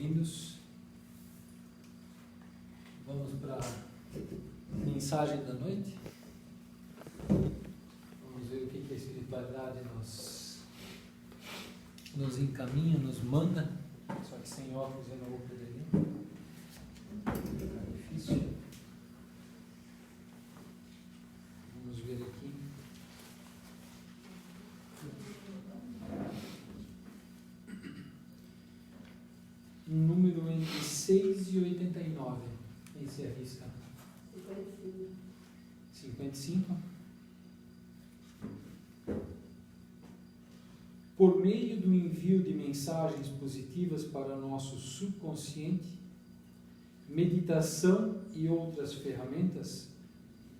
bem-vindos. Vamos para a mensagem da noite. Vamos ver o que a espiritualidade nos encaminha, nos manda. Só que sem óculos eu não vou poder ler. Fica difícil. Vamos ver aqui. Um número entre 6 e 89. Quem se arrisca? 55. Por meio do envio de mensagens positivas para o nosso subconsciente, meditação e outras ferramentas,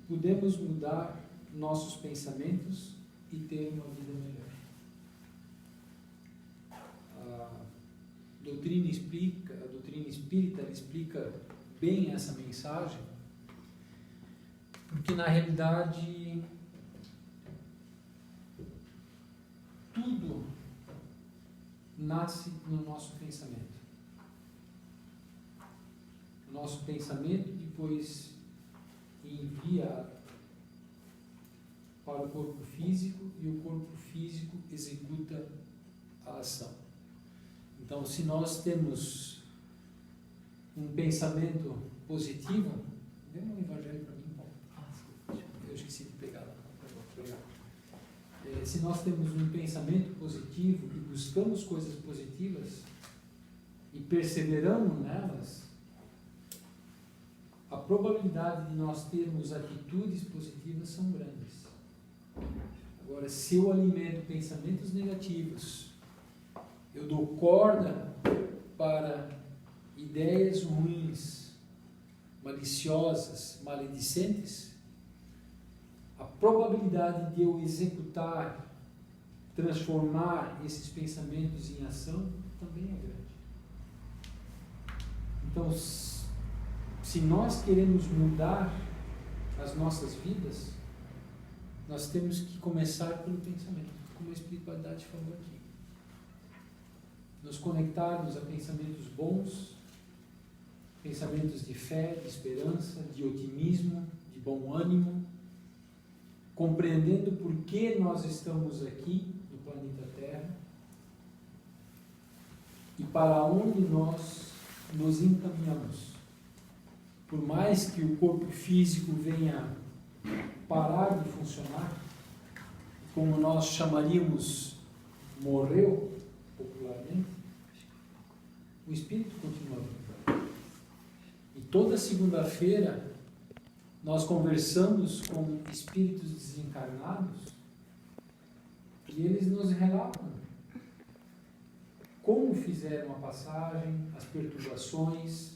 podemos mudar nossos pensamentos e ter uma vida melhor. A doutrina espírita explica bem essa mensagem, porque na realidade tudo nasce no nosso pensamento. O nosso pensamento depois envia para o corpo físico e o corpo físico executa a ação. Então, se nós temos um pensamento positivo, dê um evangelho para mim, Paulo. Eu esqueci de pegar lá. Se nós temos um pensamento positivo e buscamos coisas positivas e perseveramos nelas, a probabilidade de nós termos atitudes positivas são grandes. Agora, se eu alimento pensamentos negativos, eu dou corda para ideias ruins, maliciosas, maledicentes, a probabilidade de eu executar, transformar esses pensamentos em ação também é grande. Então, se nós queremos mudar as nossas vidas, nós temos que começar pelo pensamento, como a espiritualidade falou aqui. Nos conectarmos a pensamentos bons, pensamentos de fé, de esperança, de otimismo, de bom ânimo, compreendendo por que nós estamos aqui no planeta Terra e para onde nós nos encaminhamos. Por mais que o corpo físico venha parar de funcionar, como nós chamaríamos, morreu popularmente, o espírito continua vivo. E toda segunda-feira nós conversamos com espíritos desencarnados e eles nos relatam como fizeram a passagem, as perturbações,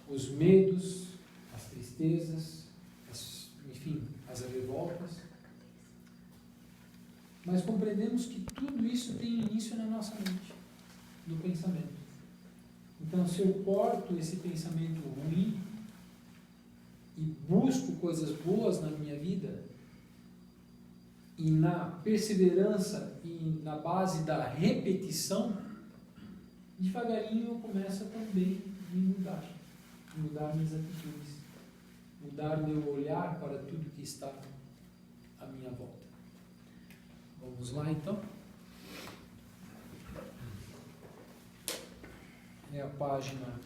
os medos, as tristezas, as revoltas. Mas compreendemos que tudo isso tem início na nossa mente, no pensamento. Então, se eu corto esse pensamento ruim e busco coisas boas na minha vida, e na perseverança e na base da repetição, devagarinho eu começo também a mudar minhas atitudes, mudar meu olhar para tudo que está à minha volta. Vamos lá então? É a página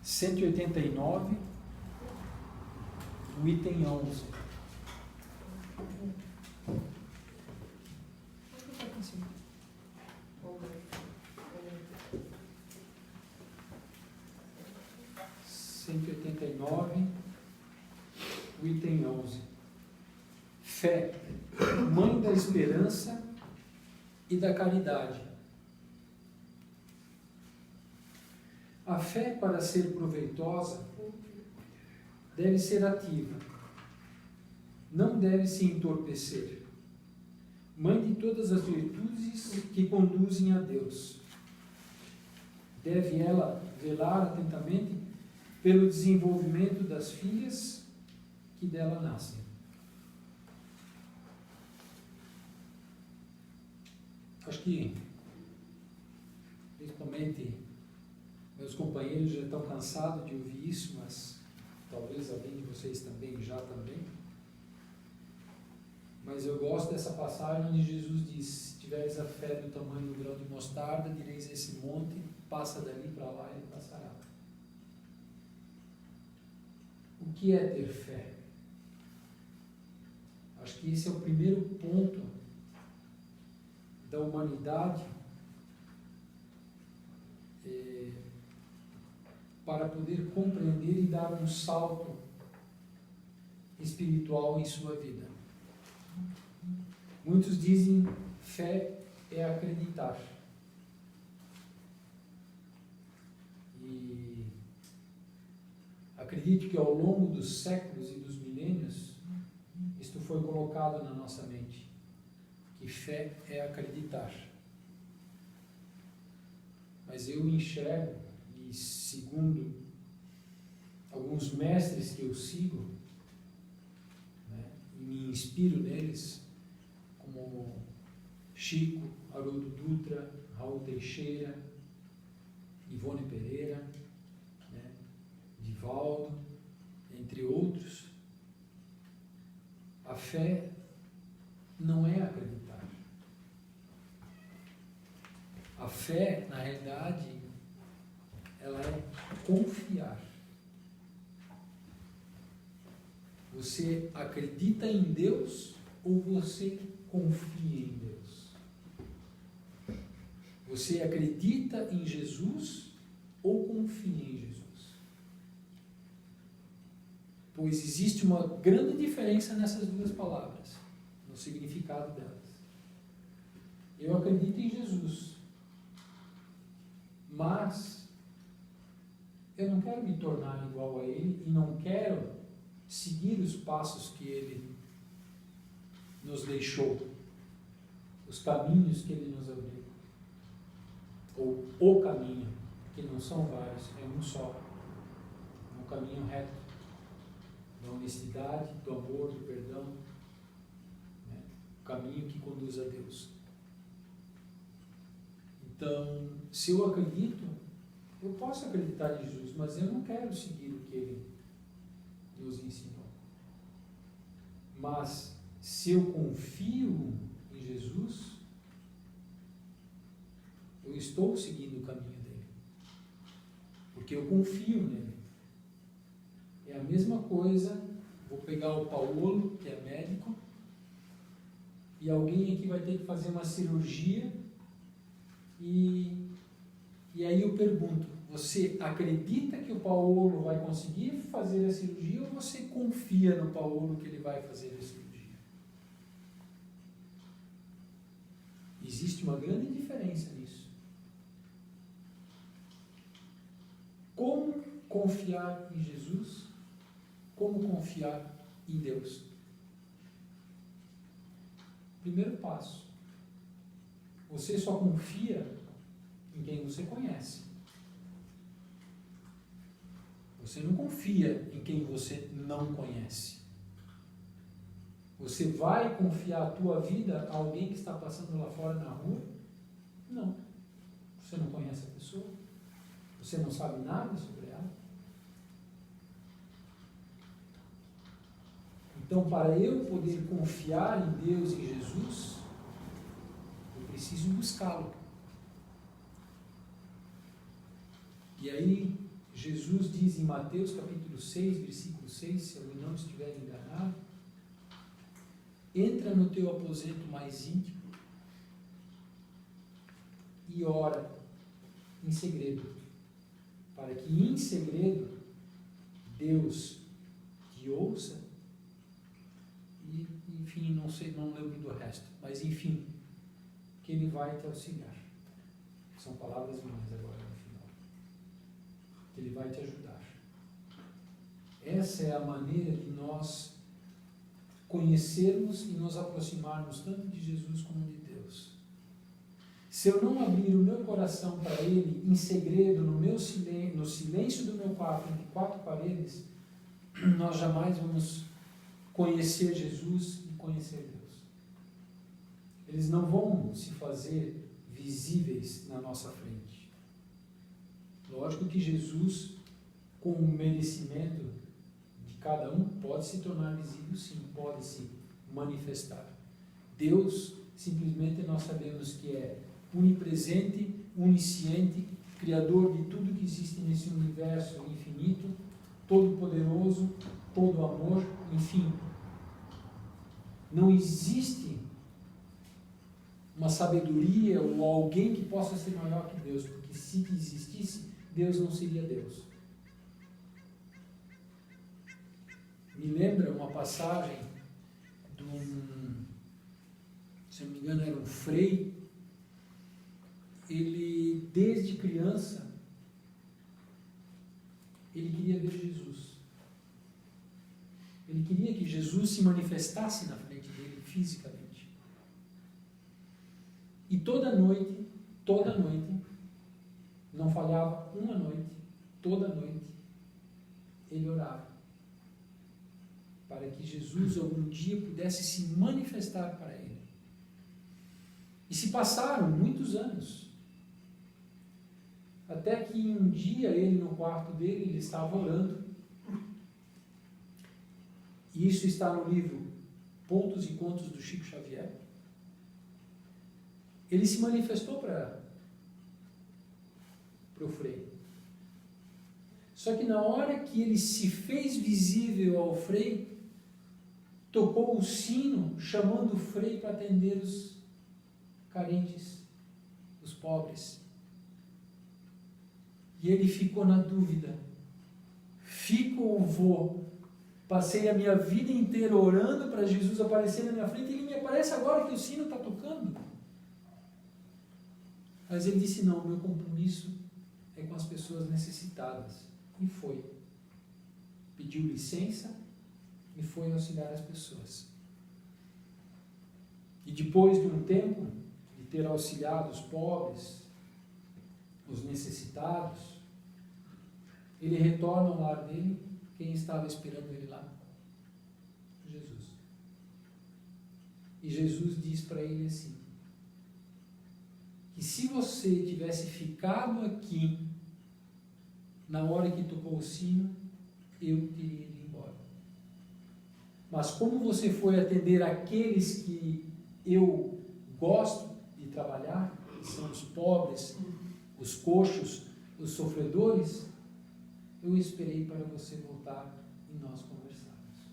189, o item 11. O item 11. Fé, mãe da esperança e da caridade. A fé, para ser proveitosa, deve ser ativa, não deve se entorpecer. Mãe de todas as virtudes que conduzem a Deus. Deve ela velar atentamente pelo desenvolvimento das filhas que dela nascem. Acho que principalmente meus companheiros já estão cansados de ouvir isso, mas talvez alguém de vocês também já também. Mas eu gosto dessa passagem onde Jesus diz: se tiveres a fé do tamanho do grão de mostarda, direis a esse monte, passa dali para lá e ele passará. O que é ter fé? Acho que esse é o primeiro ponto da humanidade para poder compreender e dar um salto espiritual em sua vida. Muitos dizem fé é acreditar. E acredito que ao longo dos séculos e dos milênios, isto foi colocado na nossa mente, que fé é acreditar. Mas eu enxergo, e segundo alguns mestres que eu sigo, né, e me inspiro neles, como Chico, Haroldo Dutra, Raul Teixeira, Ivone Pereira, né, Divaldo, entre outros, a fé não é acreditar. A fé, na realidade, ela é confiar. Você acredita em Deus ou você confia em Deus? Você acredita em Jesus ou confia em Jesus? Pois existe uma grande diferença nessas duas palavras, no significado delas. Eu acredito em Jesus, mas eu não quero me tornar igual a Ele e não quero seguir os passos que Ele nos deixou, os caminhos que Ele nos abriu, ou o caminho, que não são vários, é um só, é um caminho reto, da honestidade, do amor, do perdão, né? O caminho que conduz a Deus. Então, se eu acredito, eu posso acreditar em Jesus, mas eu não quero seguir o que Ele nos ensinou. Mas, se eu confio em Jesus, eu estou seguindo o caminho dele, porque eu confio nele. É a mesma coisa, vou pegar o Paulo, que é médico, e alguém aqui vai ter que fazer uma cirurgia, e aí eu pergunto, você acredita que o Paulo vai conseguir fazer a cirurgia ou você confia no Paulo que ele vai fazer a cirurgia? Existe uma grande diferença nisso. Como confiar em Jesus? Como confiar em Deus? Primeiro passo. Você só confia em quem você conhece. Você não confia em quem você não conhece. Você vai confiar a tua vida a alguém que está passando lá fora na rua? Não. Você não conhece a pessoa. Você não sabe nada sobre ela. Então, para eu poder confiar em Deus e em Jesus, eu preciso buscá-lo. E aí, Jesus diz em Mateus capítulo 6, versículo 6, se eu não estiver enganado, entra no teu aposento mais íntimo e ora em segredo, para que em segredo Deus te ouça e, enfim, não lembro do resto, mas enfim, que Ele vai te auxiliar. São palavras minhas agora no final. Que Ele vai te ajudar. Essa é a maneira de nós conhecermos e nos aproximarmos tanto de Jesus como de Deus. Se eu não abrir o meu coração para Ele em segredo, no silêncio do meu quarto, entre quatro paredes, nós jamais vamos conhecer Jesus e conhecer Deus. Eles não vão se fazer visíveis na nossa frente. Lógico que Jesus, com o merecimento de cada um, pode se tornar visível, sim, pode se manifestar. Deus, simplesmente nós sabemos que é onipresente, onisciente, criador de tudo que existe nesse universo infinito, todo-poderoso, todo amor, enfim. Não existe uma sabedoria ou alguém que possa ser maior que Deus, porque se existisse, Deus não seria Deus. Me lembra uma passagem de se não me engano, era um frei. Ele, desde criança, ele queria ver Jesus. Ele queria que Jesus se manifestasse na frente dele, fisicamente. E toda noite, não falhava uma noite, toda noite, ele orava para que Jesus algum dia pudesse se manifestar para ele. E se passaram muitos anos, até que um dia ele no quarto dele, ele estava orando, e isso está no livro Pontos e Contos do Chico Xavier. Ele se manifestou para o Frei. Só que na hora que ele se fez visível ao Frei, tocou o sino chamando o Frei para atender os carentes, os pobres. E ele ficou na dúvida: fico ou vou? Passei a minha vida inteira orando para Jesus aparecer na minha frente e ele me aparece agora que o sino está tocando. Mas ele disse: não, meu compromisso é com as pessoas necessitadas. E foi. Pediu licença e foi auxiliar as pessoas. E depois de um tempo de ter auxiliado os pobres, os necessitados, ele retorna ao lar dele. Quem estava esperando ele lá? Jesus. E Jesus diz para ele assim, que se você tivesse ficado aqui na hora que tocou o sino, eu teria ido embora. Mas como você foi atender aqueles que eu gosto de trabalhar, que são os pobres, os coxos, os sofredores, eu esperei para você voltar e nós conversarmos.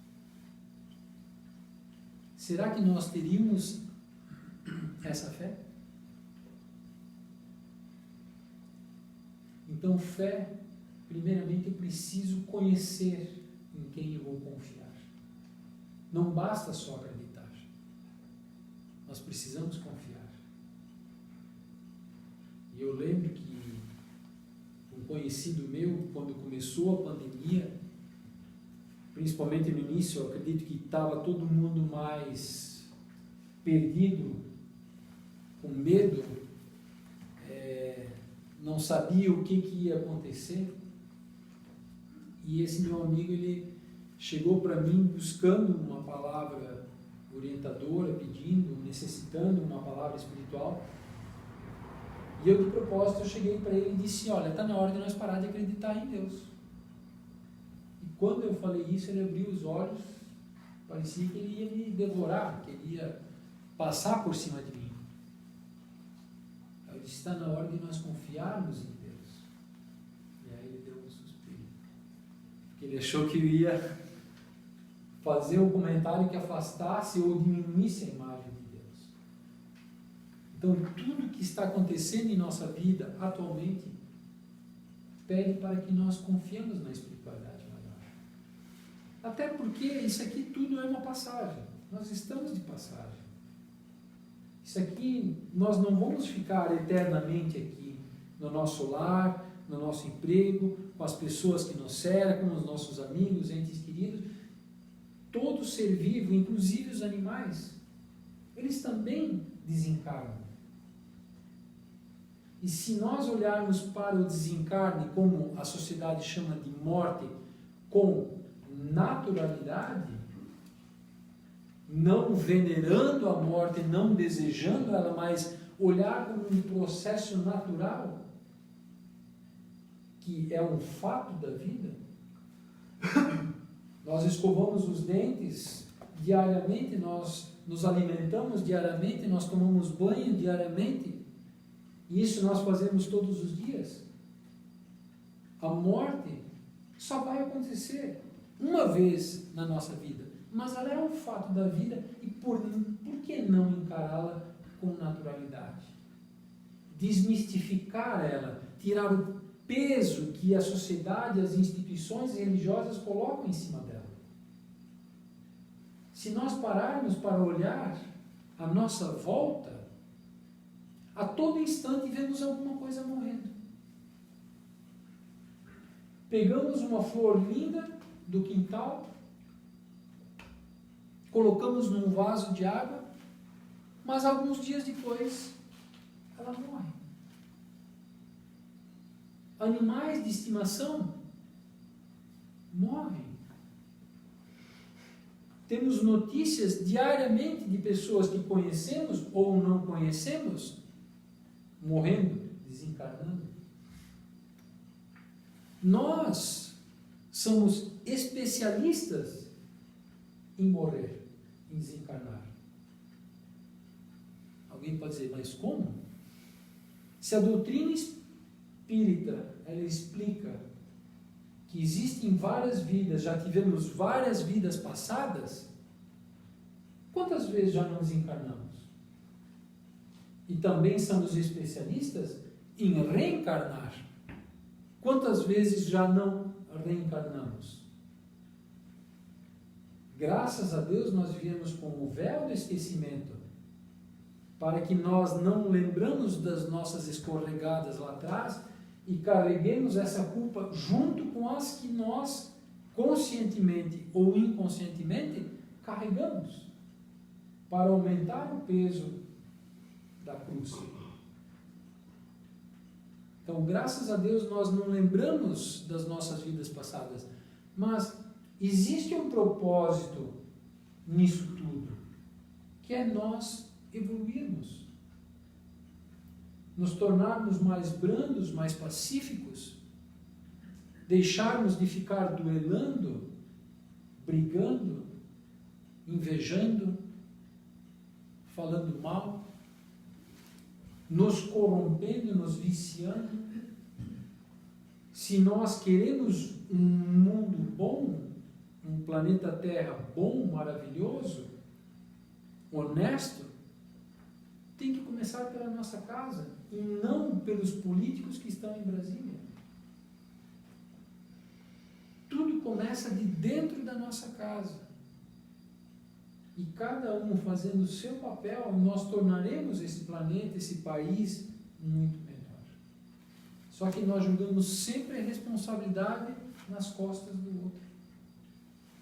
Será que nós teríamos essa fé? Então, fé, primeiramente, eu preciso conhecer em quem eu vou confiar. Não basta só acreditar. Nós precisamos confiar. E eu lembro que um conhecido meu, quando começou a pandemia, principalmente no início, eu acredito que estava todo mundo mais perdido, com medo, não sabia o que ia acontecer. E esse meu amigo, ele chegou para mim buscando uma palavra orientadora, pedindo, necessitando uma palavra espiritual. E eu, de propósito, eu cheguei para ele e disse: olha, está na hora de nós parar de acreditar em Deus. E quando eu falei isso, ele abriu os olhos, parecia que ele ia me devorar, que ele ia passar por cima de mim. Eu disse: está na hora de nós confiarmos em Deus. E aí ele deu um suspiro, porque ele achou que eu ia fazer um comentário que afastasse ou diminuísse a imagem de Deus. Então, tudo que está acontecendo em nossa vida atualmente pede para que nós confiemos na espiritualidade maior. Até porque isso aqui tudo é uma passagem. Nós estamos de passagem. Isso aqui, nós não vamos ficar eternamente aqui no nosso lar, no nosso emprego, com as pessoas que nos cercam, os nossos amigos, entes queridos. Todo ser vivo, inclusive os animais, eles também desencarnam. E se nós olharmos para o desencarne, como a sociedade chama de morte, com naturalidade, não venerando a morte, não desejando ela, mas olhar como um processo natural, que é um fato da vida. Nós escovamos os dentes diariamente, nós nos alimentamos diariamente, nós tomamos banho diariamente, e isso nós fazemos todos os dias. A morte só vai acontecer uma vez na nossa vida, mas ela é um fato da vida, e por que não encará-la com naturalidade? Desmistificar ela, tirar o peso que a sociedade, as instituições religiosas colocam em cima dela. Se nós pararmos para olhar à nossa volta, a todo instante vemos alguma coisa morrendo. Pegamos uma flor linda do quintal, colocamos num vaso de água, mas alguns dias depois ela morre. Animais de estimação morrem. Temos notícias diariamente de pessoas que conhecemos ou não conhecemos morrendo, desencarnando. Nós somos especialistas em morrer, em desencarnar. Alguém pode dizer, mas como? Se a doutrina espírita, ela explica que existem várias vidas, já tivemos várias vidas passadas, quantas vezes já não desencarnamos? E também somos especialistas em reencarnar. Quantas vezes já não reencarnamos? Graças a Deus nós viemos com o véu do esquecimento, para que nós não lembramos das nossas escorregadas lá atrás e carreguemos essa culpa junto com as que nós, conscientemente ou inconscientemente, carregamos, para aumentar o peso da cruz. Então, graças a Deus, nós não lembramos das nossas vidas passadas, mas existe um propósito nisso tudo, que é nós evoluirmos, nos tornarmos mais brandos, mais pacíficos, deixarmos de ficar duelando, brigando, invejando, falando mal, nos corrompendo, nos viciando. Se nós queremos um mundo bom, um planeta Terra bom, maravilhoso, honesto, tem que começar pela nossa casa e não pelos políticos que estão em Brasília. Tudo começa de dentro da nossa casa. E cada um fazendo o seu papel, nós tornaremos esse planeta, esse país, muito melhor. Só que nós jogamos sempre a responsabilidade nas costas do outro.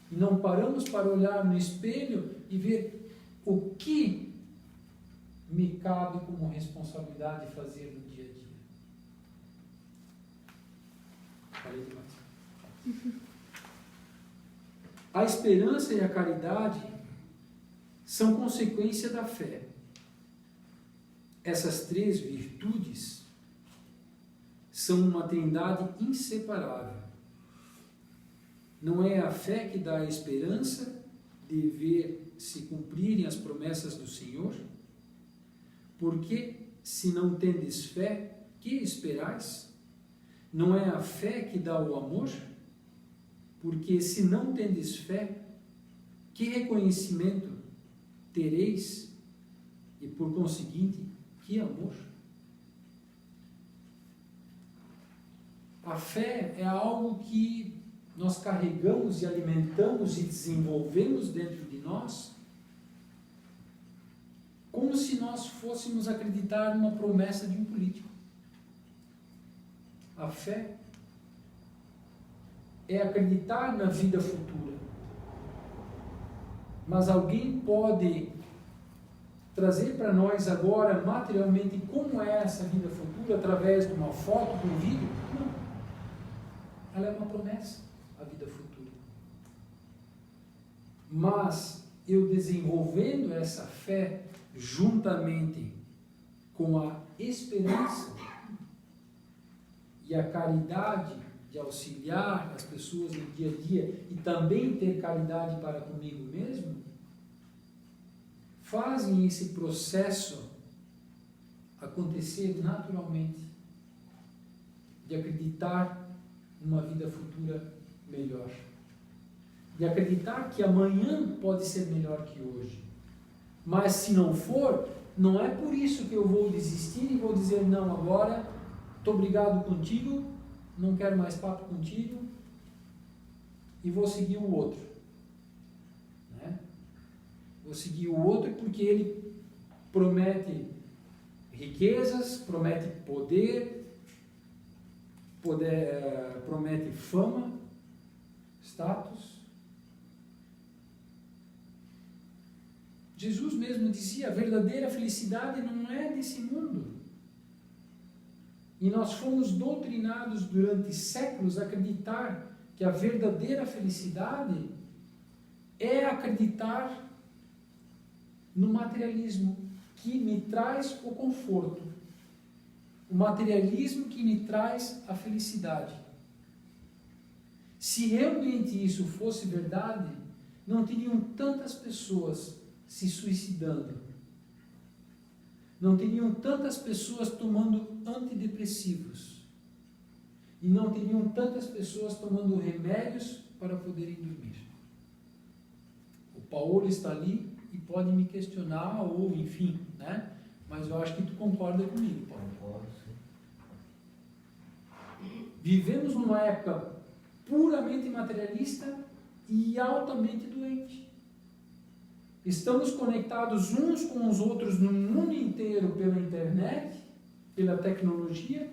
E não paramos para olhar no espelho e ver o que me cabe como responsabilidade fazer no dia a dia. Falei demais. A esperança e a caridade são consequência da fé. Essas três virtudes são uma trindade inseparável. Não é a fé que dá a esperança de ver se cumprirem as promessas do Senhor? Porque, se não tendes fé, que esperais? Não é a fé que dá o amor? Porque, se não tendes fé, que reconhecimento tereis? E, por conseguinte, que amor? A fé é algo que nós carregamos e alimentamos e desenvolvemos dentro de nós, como se nós fôssemos acreditar numa promessa de um político. A fé é acreditar na vida futura. Mas alguém pode trazer para nós agora, materialmente, como é essa vida futura, através de uma foto, de um vídeo? Não. Ela é uma promessa, a vida futura. Mas eu desenvolvendo essa fé juntamente com a esperança e a caridade de auxiliar as pessoas no dia a dia e também ter caridade para comigo mesmo, fazem esse processo acontecer naturalmente, de acreditar numa vida futura melhor, de acreditar que amanhã pode ser melhor que hoje. Mas se não for, não é por isso que eu vou desistir e vou dizer, não, agora estou brigado contigo, não quero mais papo contigo e vou seguir o outro. Né? Vou seguir o outro porque ele promete riquezas, promete poder, promete fama, status. Jesus mesmo dizia, a verdadeira felicidade não é desse mundo. E nós fomos doutrinados durante séculos a acreditar que a verdadeira felicidade é acreditar no materialismo que me traz o conforto. O materialismo que me traz a felicidade. Se realmente isso fosse verdade, não teriam tantas pessoas se suicidando. Não teriam tantas pessoas tomando antidepressivos. E não teriam tantas pessoas tomando remédios para poderem dormir. O Paulo está ali e pode me questionar, ou enfim, né? Mas eu acho que tu concorda comigo, Paulo. Concordo, sim. Vivemos numa época puramente materialista e altamente doente. Estamos conectados uns com os outros no mundo inteiro pela internet, pela tecnologia,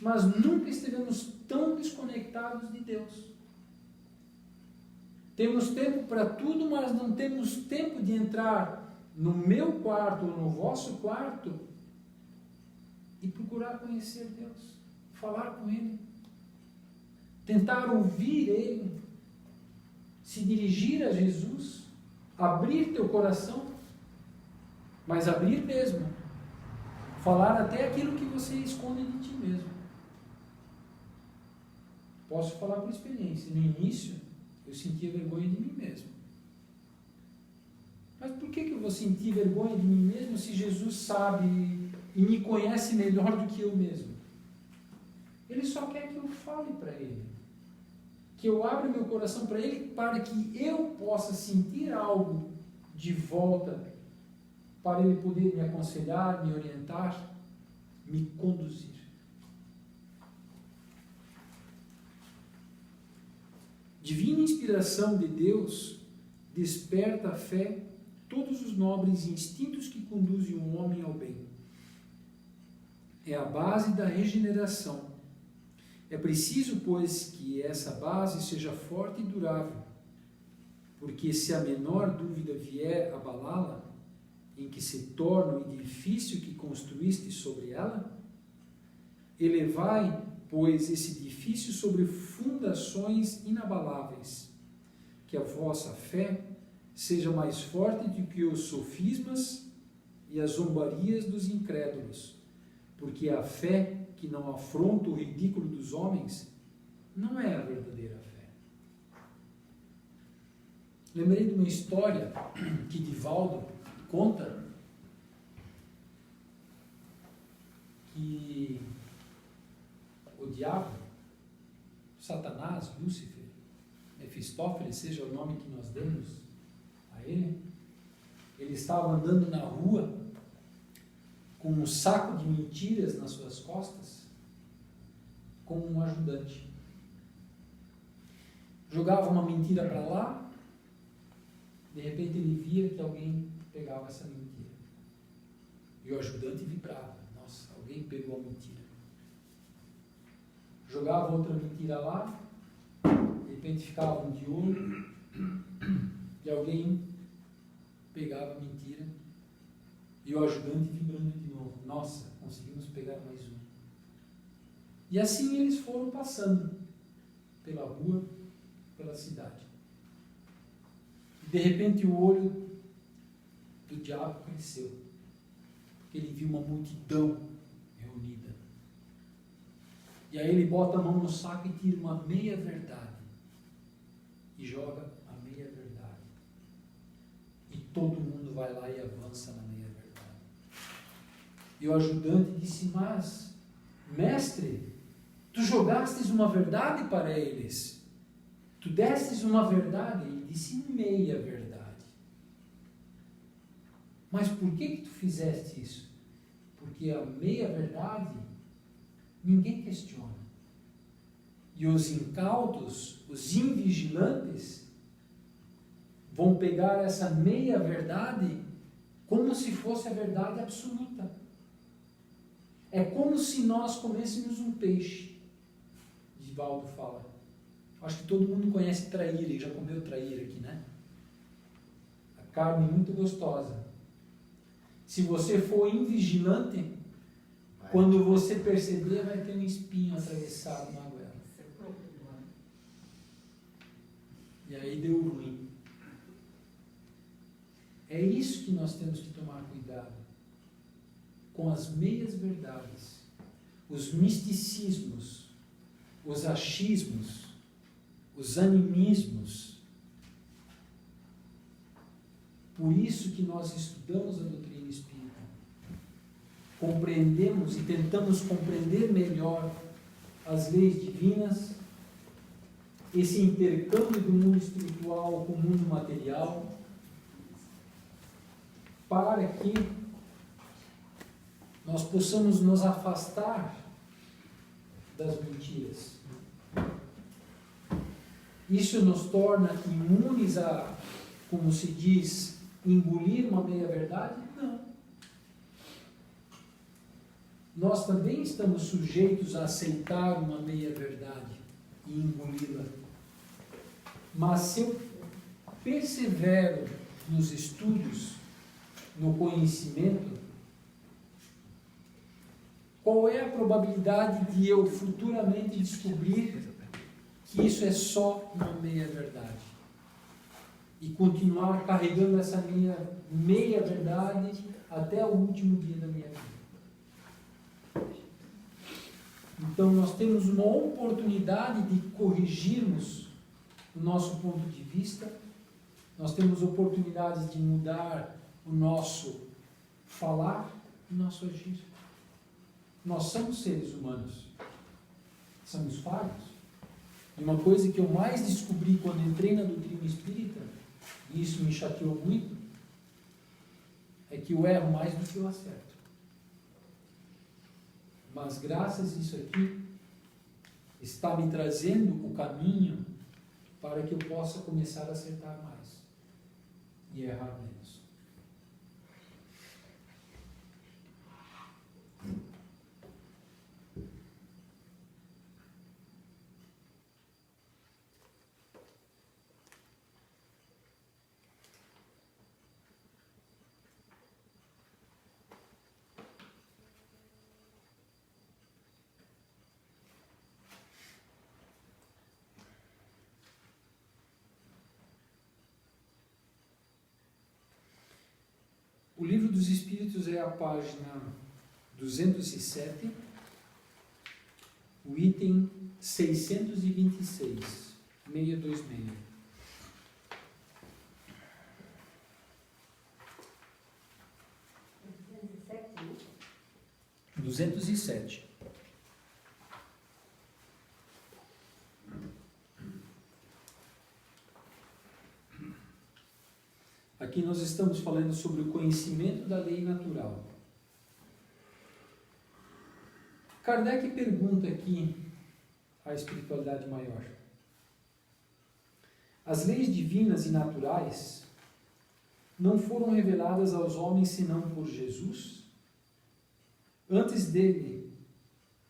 mas nunca estivemos tão desconectados de Deus. Temos tempo para tudo, mas não temos tempo de entrar no meu quarto ou no vosso quarto e procurar conhecer Deus, falar com Ele, tentar ouvir Ele, se dirigir a Jesus, abrir teu coração, mas abrir mesmo, falar até aquilo que você esconde de ti mesmo. Posso falar por experiência, no início eu sentia vergonha de mim mesmo. Mas por que eu vou sentir vergonha de mim mesmo se Jesus sabe e me conhece melhor do que eu mesmo? Ele só quer que eu fale para Ele, que eu abra meu coração para Ele, para que eu possa sentir algo de volta, para Ele poder me aconselhar, me orientar, me conduzir. Divina inspiração de Deus desperta a fé, todos os nobres instintos que conduzem o homem ao bem. É a base da regeneração. É preciso, pois, que essa base seja forte e durável, porque se a menor dúvida vier abalá-la, em que se torna o edifício que construíste sobre ela, elevai, pois, esse edifício sobre fundações inabaláveis, que a vossa fé seja mais forte do que os sofismas e as zombarias dos incrédulos, porque a fé que não afronta o ridículo dos homens não é a verdadeira fé. Lembrei de uma história que Divaldo conta, que o diabo, Satanás, Lúcifer, Mefistófeles, seja o nome que nós demos a ele estava andando na rua com um saco de mentiras nas suas costas, como um ajudante. Jogava uma mentira para lá, de repente ele via que alguém pegava essa mentira. E o ajudante vibrava. Nossa, alguém pegou a mentira. Jogava outra mentira lá, de repente ficavam de olho, e alguém pegava a mentira, e o ajudante vibrando de novo. Nossa, conseguimos pegar mais um. E assim eles foram passando pela rua, pela cidade. E de repente o olho do diabo cresceu, porque ele viu uma multidão reunida. E aí ele bota a mão no saco e tira uma meia verdade. E joga a meia verdade. E todo mundo vai lá e avança na meia verdade. E o ajudante disse, mas, mestre, tu jogastes uma verdade para eles. Tu destes uma verdade. Ele disse meia verdade. Mas por que tu fizeste isso? Porque a meia verdade ninguém questiona. E os incautos, os invigilantes, vão pegar essa meia verdade como se fosse a verdade absoluta. É como se nós comêssemos um peixe. Divaldo fala. Acho que todo mundo conhece traíra, e já comeu traíra aqui, né? A carne é muito gostosa. Se você for invigilante, quando você perceber, vai ter um espinho atravessado na goela. E aí deu ruim. É isso que nós temos que tomar cuidado. Com as meias verdades, os misticismos, os achismos, os animismos. Por isso que nós estudamos a doutrina espírita. Compreendemos e tentamos compreender melhor as leis divinas, esse intercâmbio do mundo espiritual com o mundo material, para que nós possamos nos afastar das mentiras. Isso nos torna imunes a, como se diz, engolir uma meia-verdade? Não. Nós também estamos sujeitos a aceitar uma meia-verdade e engoli-la. Mas se eu persevero nos estudos, no conhecimento, qual é a probabilidade de eu futuramente descobrir que isso é só uma meia-verdade? E continuar carregando essa minha meia-verdade até o último dia da minha vida. Então, nós temos uma oportunidade de corrigirmos o nosso ponto de vista, nós temos oportunidades de mudar o nosso falar e o nosso agir. Nós somos seres humanos, somos falhos. E uma coisa que eu mais descobri quando entrei na doutrina espírita, e isso me chateou muito, é que eu erro mais do que eu acerto. Mas graças a isso aqui, está me trazendo o caminho para que eu possa começar a acertar mais e errar menos. O Livro dos Espíritos é a página 207, o item 626, 626. 207. Aqui nós estamos falando sobre o conhecimento da lei natural. Kardec pergunta aqui à espiritualidade maior: as leis divinas e naturais não foram reveladas aos homens senão por Jesus? Antes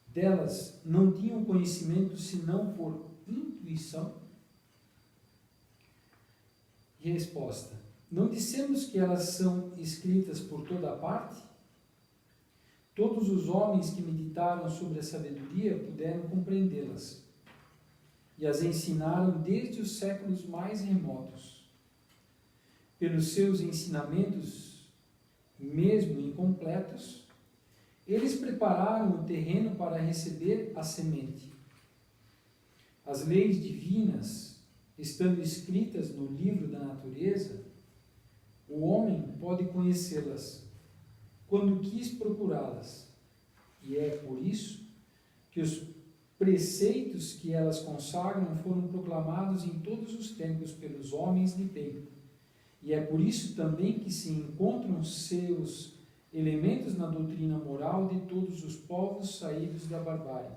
delas não tinham conhecimento senão por intuição? E resposta: não dissemos que elas são escritas por toda a parte? Todos os homens que meditaram sobre a sabedoria puderam compreendê-las e as ensinaram desde os séculos mais remotos. Pelos seus ensinamentos, mesmo incompletos, Eles prepararam o terreno para receber a semente. As leis divinas, estando escritas no livro da natureza, o homem pode conhecê-las quando quis procurá-las. E é por isso que os preceitos que elas consagram foram proclamados em todos os tempos pelos homens de bem. E é por isso também que se encontram seus elementos na doutrina moral de todos os povos saídos da barbárie,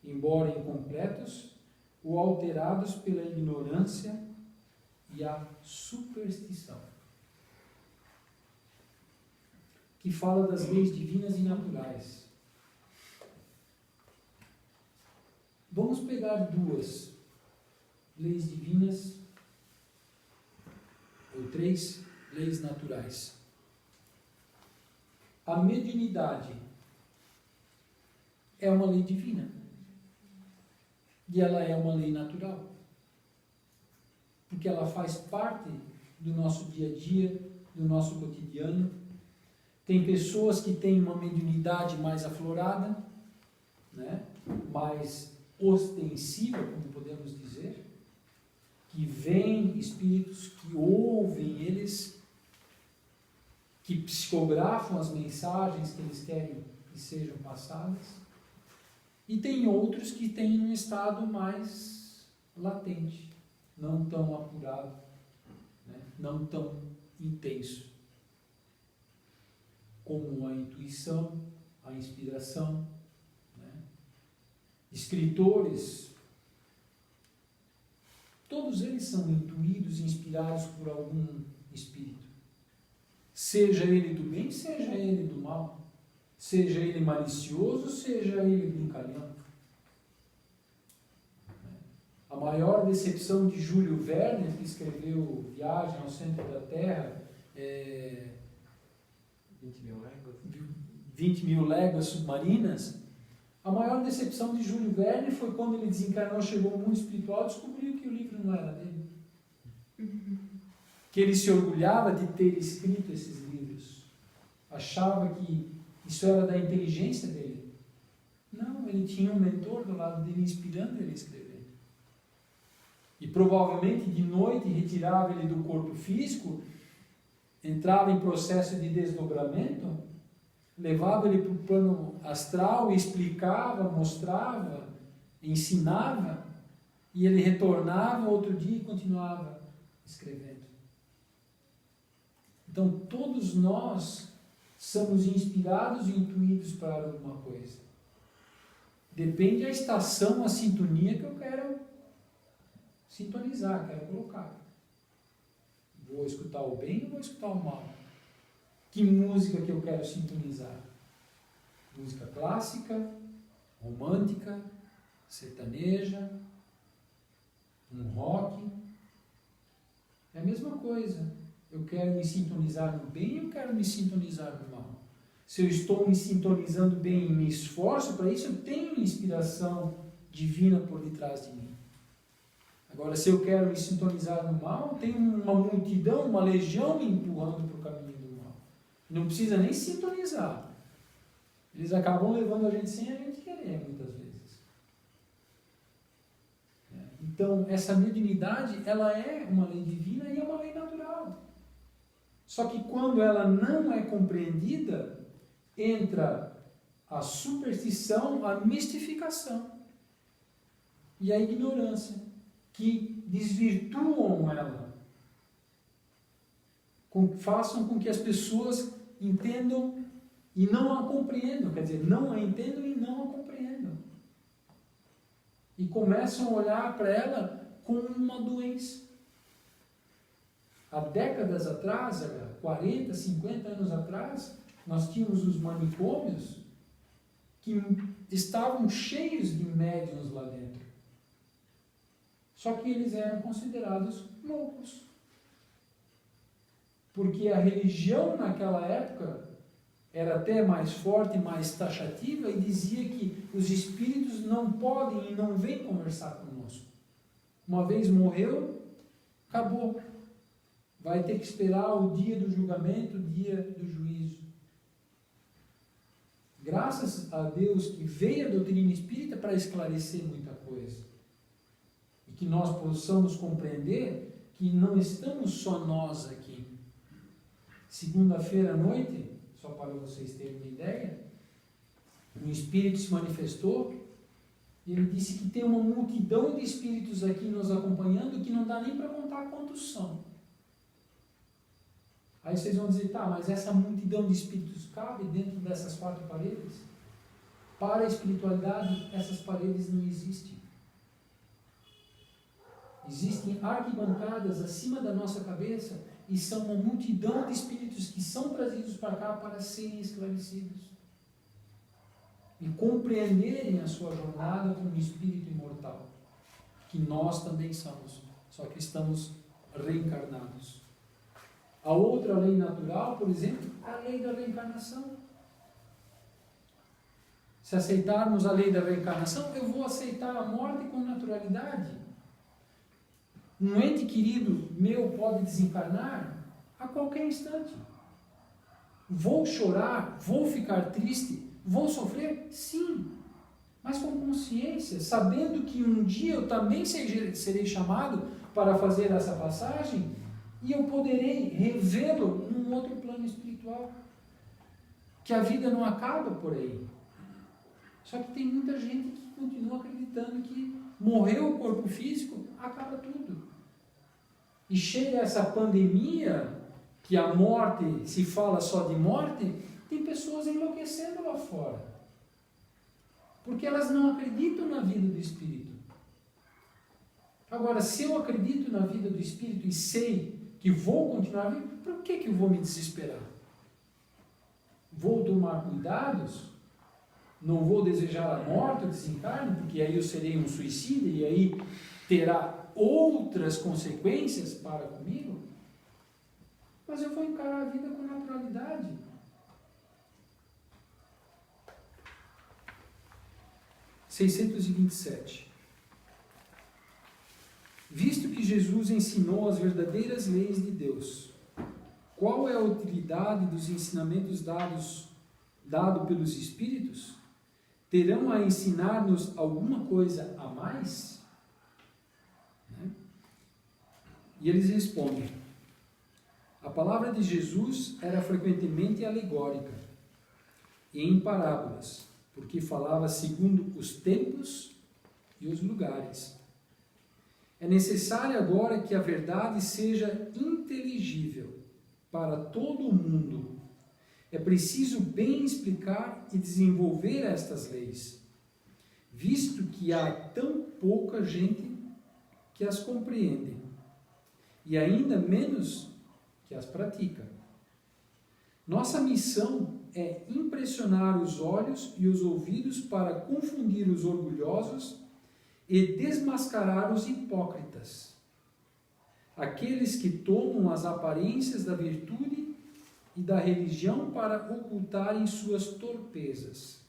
embora incompletos ou alterados pela ignorância e a superstição. Que fala das leis divinas e naturais. Vamos pegar duas leis divinas ou três leis naturais. A mediunidade é uma lei divina e ela é uma lei natural, porque ela faz parte do nosso dia a dia, do nosso cotidiano. Tem pessoas que têm uma mediunidade mais aflorada, né? Mais ostensiva, como podemos dizer, que veem espíritos, que ouvem eles, que psicografam as mensagens que eles querem que sejam passadas. E tem outros que têm um estado mais latente, não tão apurado, né? Não tão intenso, como a intuição, a inspiração, né? Escritores, todos eles são intuídos e inspirados por algum espírito. Seja ele do bem, seja ele do mal. Seja ele malicioso, seja ele brincalhão. A maior decepção de Júlio Verne, que escreveu Viagem ao Centro da Terra, 20 mil léguas submarinas, a maior decepção de Júlio Verne foi quando ele desencarnou, chegou ao mundo espiritual e descobriu que o livro não era dele. Que ele se orgulhava de ter escrito esses livros. Achava que isso era da inteligência dele. Não, ele tinha um mentor do lado dele inspirando ele a escrever. E provavelmente de noite retirava ele do corpo físico, entrava em processo de desdobramento, levava ele para o plano astral e explicava, mostrava, ensinava, e ele retornava outro dia e continuava escrevendo. Então todos nós somos inspirados e intuídos para alguma coisa. Depende da estação, a sintonia que eu quero sintonizar, quero colocar. Vou escutar o bem ou vou escutar o mal? Que música que eu quero sintonizar? Música clássica, romântica, sertaneja, um rock? É a mesma coisa. Eu quero me sintonizar no bem ou eu quero me sintonizar no mal? Se eu estou me sintonizando bem e me esforço para isso, eu tenho inspiração divina por detrás de mim. Agora, se eu quero me sintonizar no mal, tem uma multidão, uma legião me empurrando para o caminho do mal. Não precisa nem sintonizar. Eles acabam levando a gente sem a gente querer, muitas vezes. Então, essa mediunidade, ela é uma lei divina e é uma lei natural. Só que quando ela não é compreendida, entra a superstição, a mistificação e a ignorância, que desvirtuam ela, façam com que as pessoas entendam e não a compreendam, quer dizer, não a entendam e não a compreendam. E começam a olhar para ela como uma doença. Há décadas atrás, 40, 50 anos atrás, nós tínhamos os manicômios que estavam cheios de médiuns lá dentro. Só que eles eram considerados loucos. Porque a religião naquela época era até mais forte, mais taxativa, e dizia que os espíritos não podem e não vêm conversar conosco. Uma vez morreu, acabou. Vai ter que esperar o dia do julgamento, o dia do juízo. Graças a Deus que veio a doutrina espírita para esclarecer muita coisa. E que nós possamos compreender que não estamos só nós aqui. Segunda-feira à noite, só para vocês terem uma ideia, um espírito se manifestou e ele disse que tem uma multidão de espíritos aqui nos acompanhando que não dá nem para contar quantos são. Aí vocês vão dizer, tá, mas essa multidão de espíritos cabe dentro dessas 4 paredes? Para a espiritualidade, essas paredes não existem. Existem arquibancadas acima da nossa cabeça e são uma multidão de espíritos que são trazidos para cá para serem esclarecidos e compreenderem a sua jornada como espírito imortal, que nós também somos, só que estamos reencarnados. A outra lei natural, por exemplo, é a lei da reencarnação. Se aceitarmos a lei da reencarnação, eu vou aceitar a morte com naturalidade. Um ente querido meu pode desencarnar a qualquer instante. Vou chorar, vou ficar triste, vou sofrer? Sim, mas com consciência, sabendo que um dia eu também serei chamado para fazer essa passagem e eu poderei revê-lo num outro plano espiritual. Que a vida não acaba por aí. Só que tem muita gente que continua acreditando que morreu o corpo físico, acaba tudo. E chega essa pandemia, que a morte, se fala só de morte, tem pessoas enlouquecendo lá fora. Porque elas não acreditam na vida do Espírito. Agora, se eu acredito na vida do Espírito e sei que vou continuar vivo, por que eu vou me desesperar? Vou tomar cuidados? Não vou desejar a morte, o desencarne, porque aí eu serei um suicida e aí terá outras consequências para comigo? Mas eu vou encarar a vida com naturalidade. (627) Visto que Jesus ensinou as verdadeiras leis de Deus, qual é a utilidade dos ensinamentos dado pelos Espíritos? Terão a ensinar-nos alguma coisa a mais? Né? E eles respondem: a palavra de Jesus era frequentemente alegórica e em parábolas, porque falava segundo os tempos e os lugares. É necessário agora que a verdade seja inteligível para todo o mundo. É preciso bem explicar e desenvolver estas leis, visto que há tão pouca gente que as compreende, e ainda menos que as pratica. Nossa missão é impressionar os olhos e os ouvidos para confundir os orgulhosos e desmascarar os hipócritas, aqueles que tomam as aparências da virtude e da religião para ocultarem suas torpezas.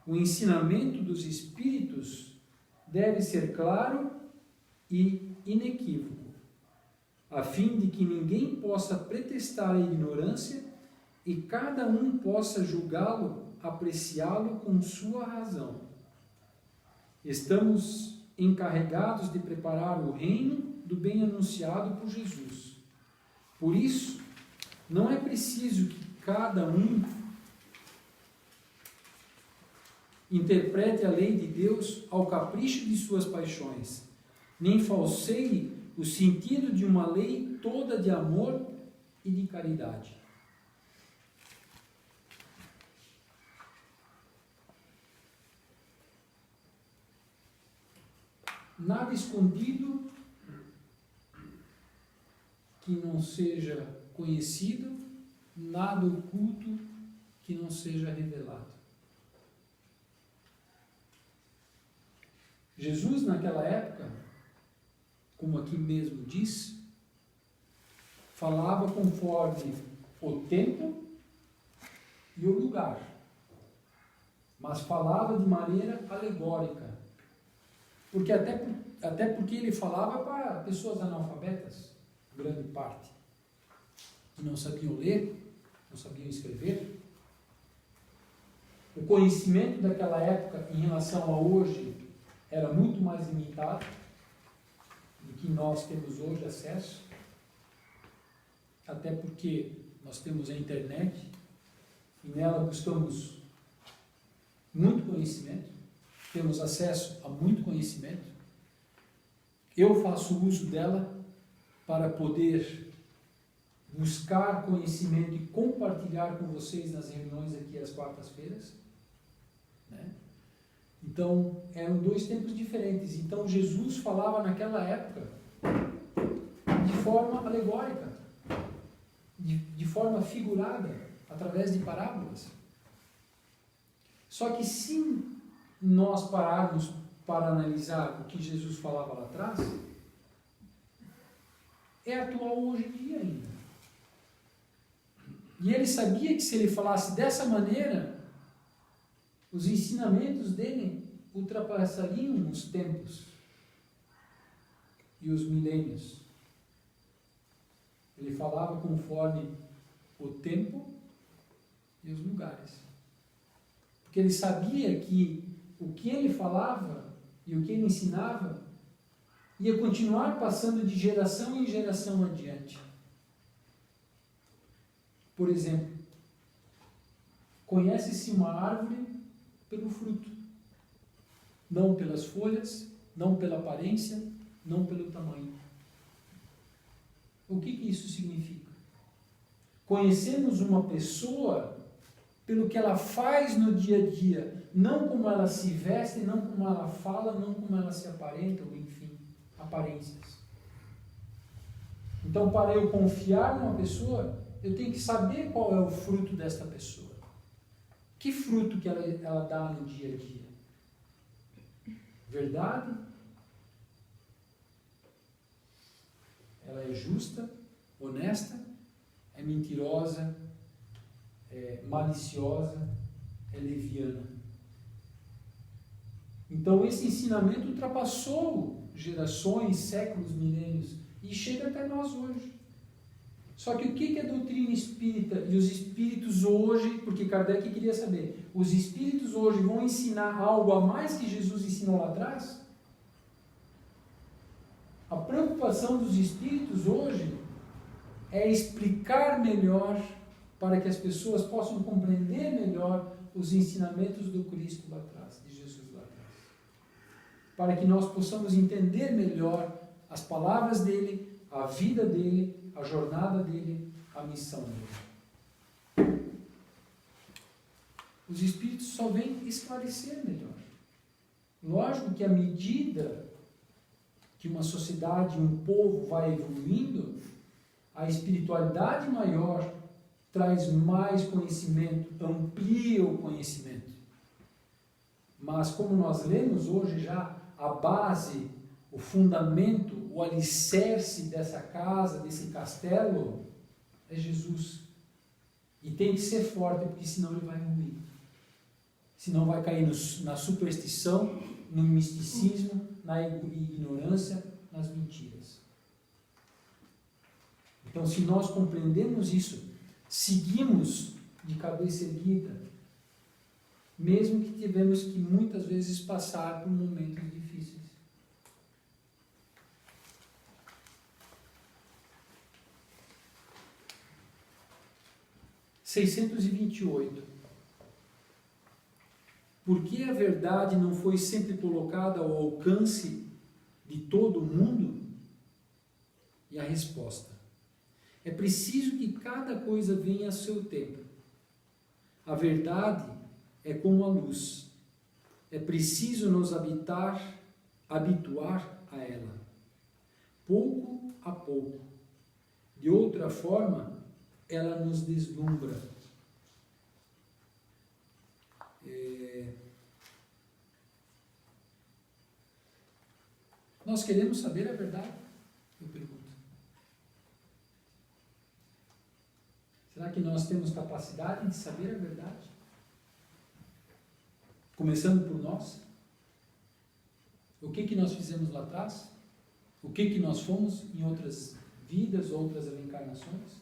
O ensinamento dos Espíritos deve ser claro e inequívoco, a fim de que ninguém possa pretextar a ignorância e cada um possa julgá-lo, apreciá-lo com sua razão. Estamos encarregados de preparar o reino do bem anunciado por Jesus. Por isso, não é preciso que cada um interprete a lei de Deus ao capricho de suas paixões, nem falseie o sentido de uma lei toda de amor e de caridade. Nada escondido que não seja conhecido, nada oculto que não seja revelado. Jesus, naquela época, como aqui mesmo diz, falava conforme o tempo e o lugar, mas falava de maneira alegórica, porque até porque ele falava para pessoas analfabetas, grande parte, que não sabiam ler, não sabiam escrever. O conhecimento daquela época em relação a hoje era muito mais limitado do que nós temos hoje acesso, até porque nós temos a internet e nela buscamos muito conhecimento, temos acesso a muito conhecimento. Eu faço uso dela para poder buscar conhecimento e compartilhar com vocês nas reuniões aqui às quartas-feiras, né? Então, eram dois tempos diferentes. Então, Jesus falava naquela época de forma alegórica, de forma figurada, através de parábolas. Só que se nós pararmos para analisar o que Jesus falava lá atrás, é atual hoje em dia ainda. E ele sabia que se ele falasse dessa maneira, os ensinamentos dele ultrapassariam os tempos e os milênios. Ele falava conforme o tempo e os lugares. Porque ele sabia que o que ele falava e o que ele ensinava ia continuar passando de geração em geração adiante. Por exemplo, conhece-se uma árvore pelo fruto, não pelas folhas, não pela aparência, não pelo tamanho. O que isso significa? Conhecemos uma pessoa pelo que ela faz no dia a dia, não como ela se veste, não como ela fala, não como ela se aparenta, ou enfim, aparências. Então, para eu confiar numa pessoa, eu tenho que saber qual é o fruto desta pessoa. Que fruto que ela dá no dia a dia? Verdade? Ela é justa, honesta, é mentirosa, é maliciosa, é leviana. Então esse ensinamento ultrapassou gerações, séculos, milênios e chega até nós hoje. Só que o que é a doutrina espírita e os espíritos hoje, porque Kardec queria saber, os espíritos hoje vão ensinar algo a mais que Jesus ensinou lá atrás? A preocupação dos espíritos hoje é explicar melhor para que as pessoas possam compreender melhor os ensinamentos do Cristo lá atrás, de Jesus lá atrás. Para que nós possamos entender melhor as palavras dele, a vida dele, a jornada dele, a missão dele. Os Espíritos só vêm esclarecer melhor. Lógico que à medida que uma sociedade, um povo vai evoluindo, a espiritualidade maior traz mais conhecimento, amplia o conhecimento. Mas como nós lemos hoje já, a base, o fundamento, o alicerce dessa casa, desse castelo, é Jesus. E tem que ser forte, porque senão ele vai ruir. Senão vai cair na superstição, no misticismo, na ignorância, nas mentiras. Então, se nós compreendemos isso, seguimos de cabeça erguida, mesmo que tivemos que muitas vezes passar por momentos difíceis. (628) Por que a verdade não foi sempre colocada ao alcance de todo o mundo? E a resposta: é preciso que cada coisa venha a seu tempo. A verdade é como a luz. É preciso nos habituar a ela, pouco a pouco. De outra forma, ela nos deslumbra. Nós queremos saber a verdade? Eu pergunto. Será que nós temos capacidade de saber a verdade? Começando por nós. O que nós fizemos lá atrás? O que nós fomos em outras vidas, outras reencarnações?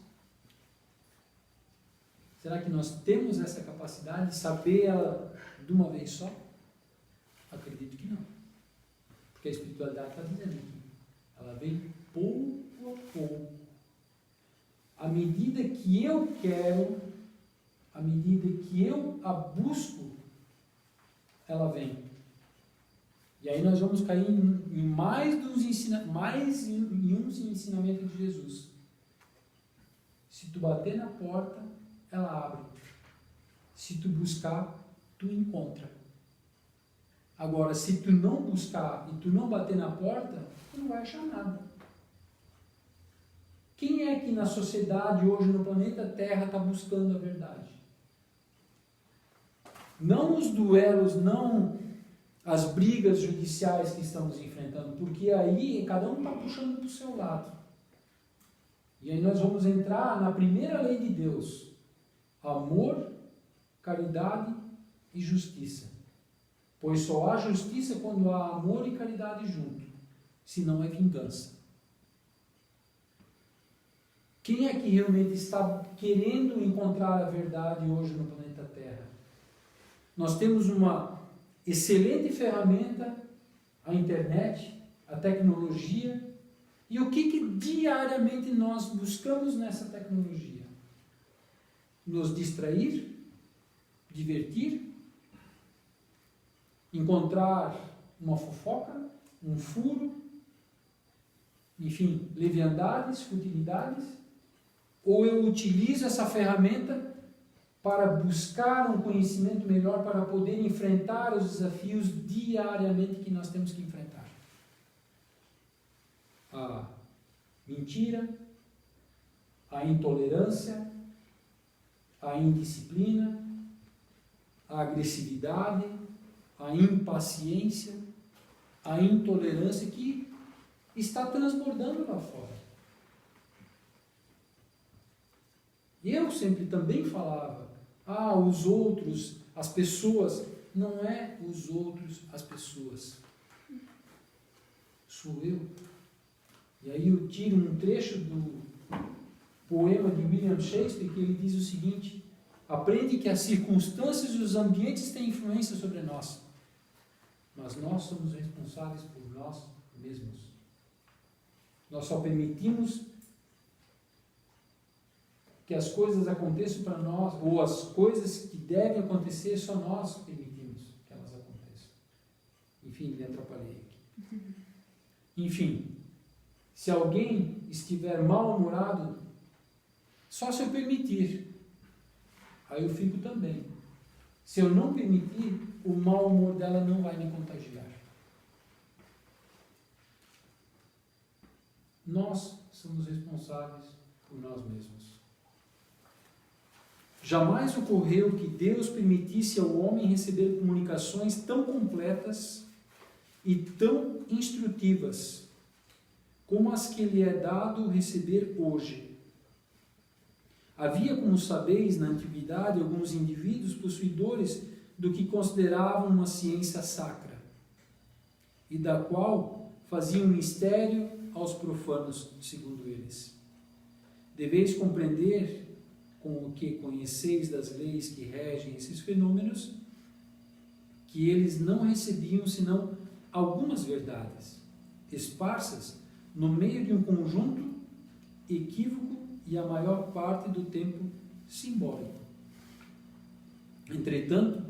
Será que nós temos essa capacidade de saber ela de uma vez só? Acredito que não. Porque a espiritualidade está dizendo aqui. Ela vem pouco a pouco. À medida que eu quero, à medida que eu a busco, ela vem. E aí nós vamos cair em mais em uns ensinamentos de Jesus. Se tu bater na porta, ela abre. Se tu buscar, tu encontra. Agora, se tu não buscar e tu não bater na porta, tu não vai achar nada. Quem é que na sociedade, hoje no planeta Terra, está buscando a verdade? Não os duelos, não as brigas judiciais que estamos enfrentando, porque aí cada um está puxando para o seu lado. E aí nós vamos entrar na primeira lei de Deus: amor, caridade e justiça. Pois só há justiça quando há amor e caridade junto, senão é vingança. Quem é que realmente está querendo encontrar a verdade hoje no planeta Terra? Nós temos uma excelente ferramenta, a internet, a tecnologia. E o que diariamente nós buscamos nessa tecnologia? Nos distrair, divertir, encontrar uma fofoca, um furo, enfim, leviandades, futilidades? Ou eu utilizo essa ferramenta para buscar um conhecimento melhor, para poder enfrentar os desafios diariamente que nós temos que enfrentar? A mentira, a intolerância, a indisciplina, a agressividade, a impaciência, a intolerância que está transbordando lá fora. Eu sempre também falava, os outros, as pessoas. Não é os outros, as pessoas. Sou eu. E aí eu tiro um trecho do poema de William Shakespeare, que ele diz o seguinte: aprende que as circunstâncias e os ambientes têm influência sobre nós, mas nós somos responsáveis por nós mesmos. Nós só permitimos que as coisas aconteçam para nós, ou as coisas que devem acontecer, só nós permitimos que elas aconteçam. Enfim, me atrapalhei aqui. Enfim, se alguém estiver mal-humorado, só se eu permitir, aí eu fico também. Se eu não permitir, o mau humor dela não vai me contagiar. Nós somos responsáveis por nós mesmos. Jamais ocorreu que Deus permitisse ao homem receber comunicações tão completas e tão instrutivas como as que lhe é dado receber hoje. Havia, como sabeis, na antiguidade, alguns indivíduos possuidores do que consideravam uma ciência sacra, e da qual faziam mistério aos profanos, segundo eles. Deveis compreender, com o que conheceis das leis que regem esses fenômenos, que eles não recebiam senão algumas verdades, esparsas no meio de um conjunto equívoco e a maior parte do tempo simbólico. Entretanto,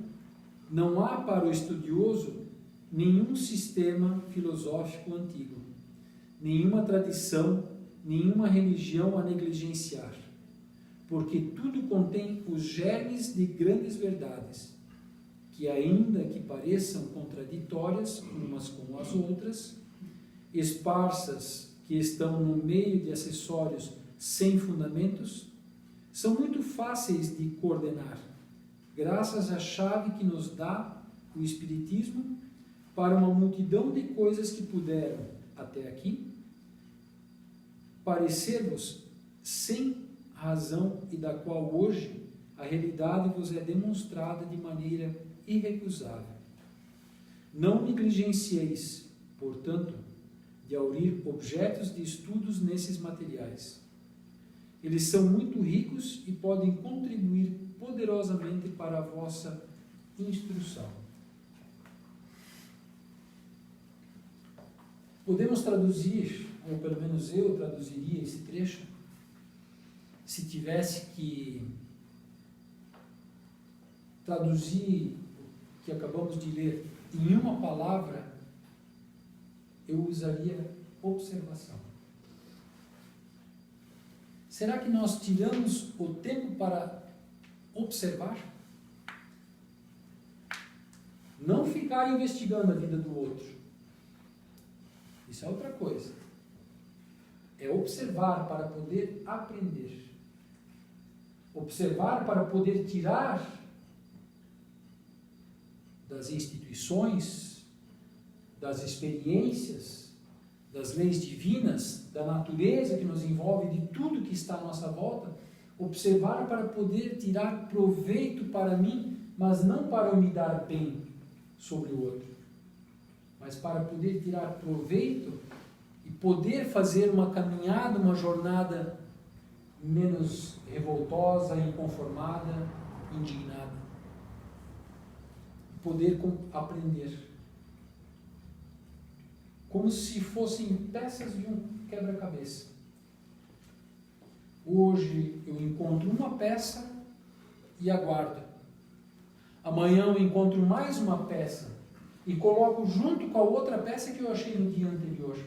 não há para o estudioso nenhum sistema filosófico antigo, nenhuma tradição, nenhuma religião a negligenciar, porque tudo contém os germes de grandes verdades, que ainda que pareçam contraditórias umas com as outras, esparsas que estão no meio de acessórios sem fundamentos, são muito fáceis de coordenar, graças à chave que nos dá o Espiritismo para uma multidão de coisas que puderam, até aqui, parecer-vos sem razão e da qual hoje a realidade vos é demonstrada de maneira irrecusável. Não negligencieis, portanto, de aurir objetos de estudos nesses materiais. eles são muito ricos e podem contribuir poderosamente para a vossa instrução. Podemos traduzir, ou pelo menos eu traduziria esse trecho, se tivesse que traduzir o que acabamos de ler em uma palavra, eu usaria observação. Será que nós tiramos o tempo para observar? Não ficar investigando a vida do outro. Isso é outra coisa. É observar para poder aprender. Observar para poder tirar das instituições, das experiências, das leis divinas, da natureza que nos envolve, de tudo que está à nossa volta, observar para poder tirar proveito para mim, mas não para eu me dar bem sobre o outro, mas para poder tirar proveito e poder fazer uma caminhada, uma jornada menos revoltosa, inconformada, indignada. Poder aprender. Como se fossem peças de um quebra-cabeça. Hoje eu encontro uma peça e aguardo. Amanhã eu encontro mais uma peça e coloco junto com a outra peça que eu achei no dia anterior.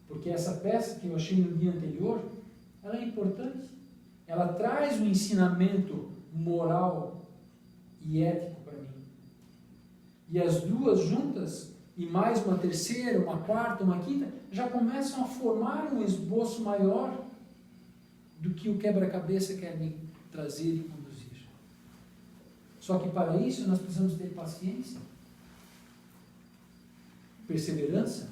Porque essa peça que eu achei no dia anterior, ela é importante. Ela traz um ensinamento moral e ético para mim. E as duas juntas, e mais uma terceira, uma quarta, uma quinta, já começam a formar um esboço maior do que o quebra-cabeça quer me trazer e conduzir. Só que para isso nós precisamos ter paciência, perseverança,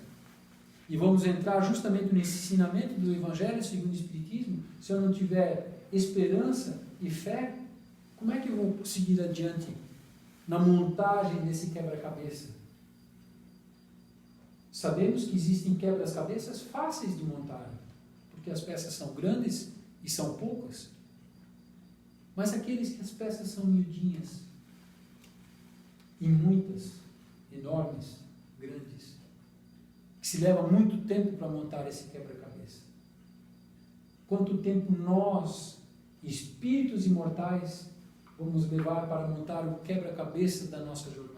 e vamos entrar justamente nesse ensinamento do Evangelho segundo o Espiritismo. Se eu não tiver esperança e fé, como é que eu vou seguir adiante na montagem desse quebra-cabeça? Sabemos que existem quebra-cabeças fáceis de montar, porque as peças são grandes e são poucas. Mas aqueles que as peças são miudinhas, e muitas, enormes, grandes, que se leva muito tempo para montar esse quebra-cabeça. Quanto tempo nós, espíritos imortais, vamos levar para montar o quebra-cabeça da nossa jornada?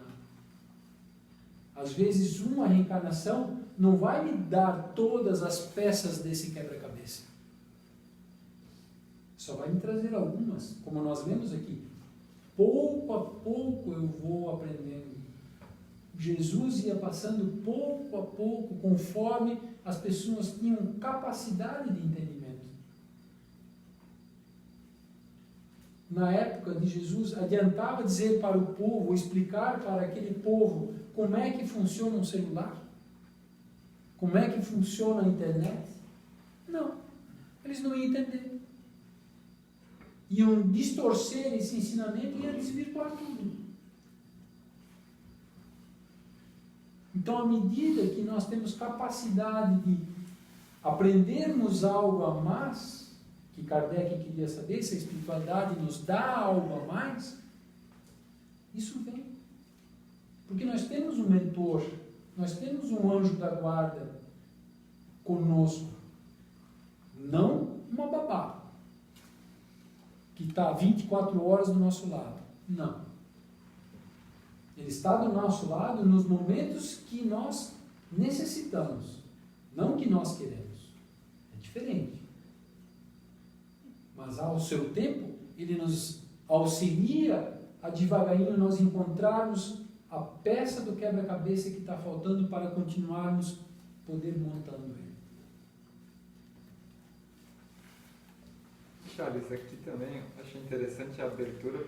Às vezes uma reencarnação não vai me dar todas as peças desse quebra-cabeça. Só vai me trazer algumas, como nós lemos aqui. Pouco a pouco eu vou aprendendo. Jesus ia passando pouco a pouco, conforme as pessoas tinham capacidade de entendimento. Na época de Jesus, adiantava dizer para o povo, explicar para aquele povo como é que funciona um celular? Como é que funciona a internet? Não, eles não iam entender. Iam distorcer esse ensinamento e iam desvirtuar tudo. Então, à medida que nós temos capacidade de aprendermos algo a mais, que Kardec queria saber se a espiritualidade nos dá algo a mais, isso vem. Porque nós temos um mentor, nós temos um anjo da guarda conosco, não uma babá, que está 24 horas do nosso lado. Não. Ele está do nosso lado nos momentos que nós necessitamos, não que nós queremos. É diferente. Mas ao seu tempo, ele nos auxilia a devagarinho nós encontrarmos a peça do quebra-cabeça que está faltando para continuarmos poder montando ele. Charles, aqui também achei interessante a abertura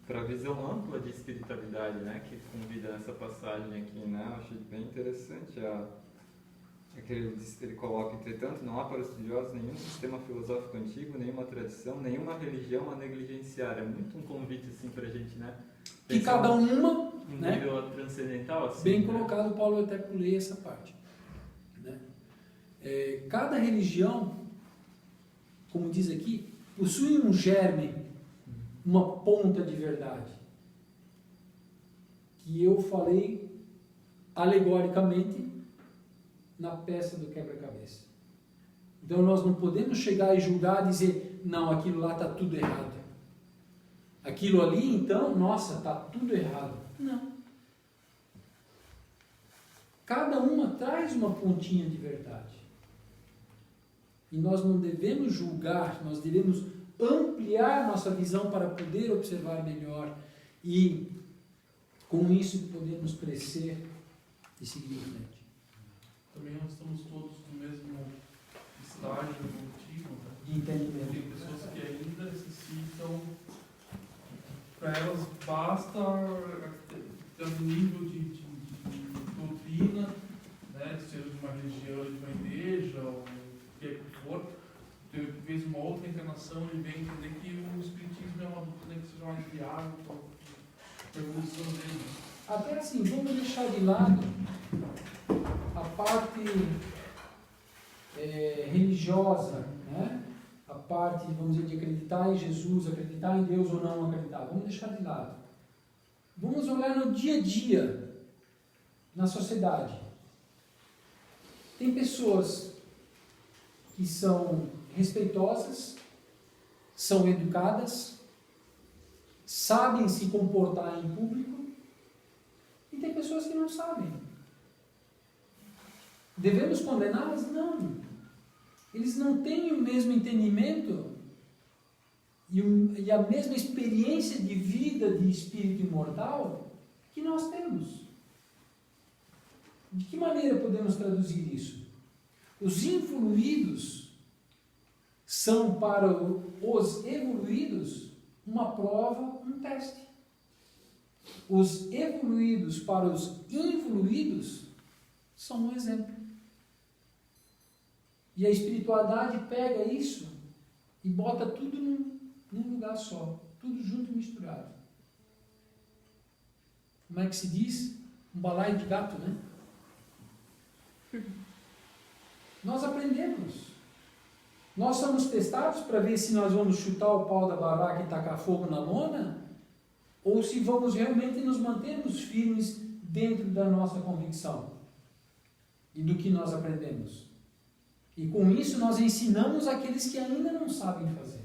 para a visão ampla de espiritualidade, né, que convida nessa passagem aqui, né? Achei bem interessante ele coloca, entretanto, não há para os estudiosos nenhum sistema filosófico antigo, nenhuma tradição, nenhuma religião a negligenciar. É muito um convite assim para a gente, né? Que cada uma, um né, nível transcendental, assim, bem né? colocado, Paulo, eu até pulei essa parte, né? Cada religião como diz aqui, possuem um germe, uma ponta de verdade, que eu falei alegoricamente na peça do quebra-cabeça. Então nós não podemos chegar e julgar e dizer, não, aquilo lá está tudo errado. Aquilo ali, então, nossa, está tudo errado. Não. Cada uma traz uma pontinha de verdade. E nós não devemos julgar, nós devemos ampliar nossa visão para poder observar melhor e, com isso, podermos crescer e seguir em frente. Também nós estamos todos no mesmo estágio evolutivo, né? De entendimento. Tem pessoas que ainda necessitam, para elas basta ter um nível de doutrina, né? Seja de uma religião, de uma igreja, ou o que for. Talvez uma outra encarnação ele vem entender que o Espiritismo é uma doutrina que seja mais viável para a evolução dele. Até assim, vamos deixar de lado a parte religiosa, né? A parte, vamos dizer, de acreditar em Jesus, acreditar em Deus ou não acreditar. Vamos deixar de lado. Vamos olhar no dia a dia, na sociedade. Tem pessoas que são respeitosas, são educadas, sabem se comportar em público, e tem pessoas que não sabem. Devemos condená-las? Não. Eles não têm o mesmo entendimento e a mesma experiência de vida de espírito imortal que nós temos. De que maneira podemos traduzir isso? Os influídos são para os evoluídos uma prova, um teste. Os evoluídos para os influídos são um exemplo. E a espiritualidade pega isso e bota tudo num lugar só, tudo junto e misturado. Como é que se diz? Um balaio de gato, né? Nós aprendemos. Nós somos testados para ver se nós vamos chutar o pau da barraca e tacar fogo na lona, ou se vamos realmente nos mantermos firmes dentro da nossa convicção e do que nós aprendemos. E com isso nós ensinamos aqueles que ainda não sabem fazer.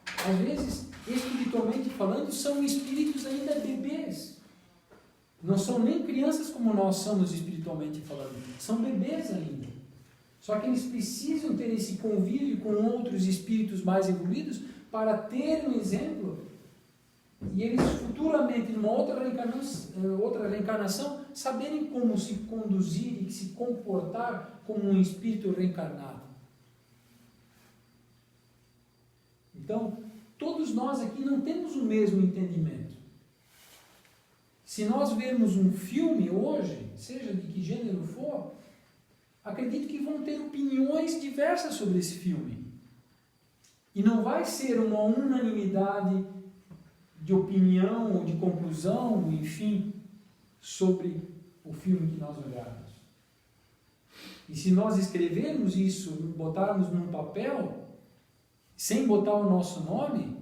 Às vezes, espiritualmente falando, são espíritos ainda bebês. Não são nem crianças como nós somos espiritualmente falando. São bebês ainda. Só que eles precisam ter esse convívio com outros espíritos mais evoluídos para ter um exemplo e eles futuramente, numa outra reencarnação, saberem como se conduzir e se comportar como um espírito reencarnado. Então, todos nós aqui não temos o mesmo entendimento. Se nós vermos um filme hoje, seja de que gênero for, acredito que vão ter opiniões diversas sobre esse filme. E não vai ser uma unanimidade de opinião ou de conclusão, enfim, sobre o filme que nós olharmos. E se nós escrevermos isso, botarmos num papel, sem botar o nosso nome,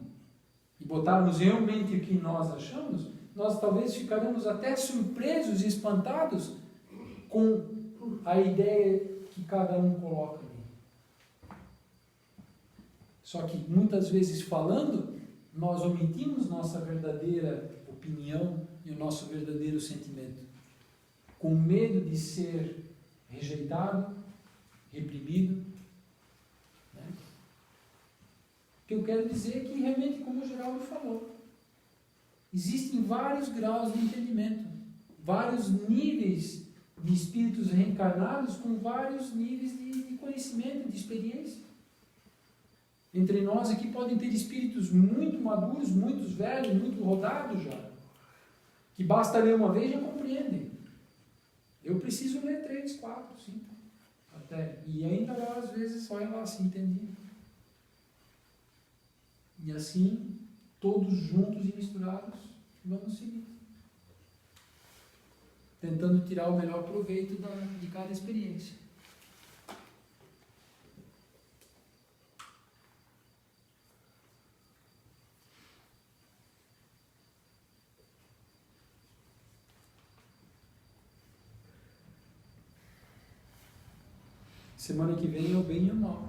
e botarmos realmente o que nós achamos, nós talvez ficaremos até surpresos e espantados com a ideia que cada um coloca ali. Só que muitas vezes falando, nós omitimos nossa verdadeira opinião e o nosso verdadeiro sentimento, com medo de ser rejeitado, reprimido. Né? O que eu quero dizer é que realmente, como o Geraldo falou, existem vários graus de entendimento, vários níveis de espíritos reencarnados com vários níveis de conhecimento, de experiência. Entre nós aqui podem ter espíritos muito maduros, muito velhos, muito rodados já, que basta ler uma vez e já compreendem. Eu preciso ler 3, 4, 5, até. E ainda lá, às vezes, olha lá assim, entendi. E assim, todos juntos e misturados, vamos seguir. Tentando tirar o melhor proveito de cada experiência. Semana que vem é o bem e o mal.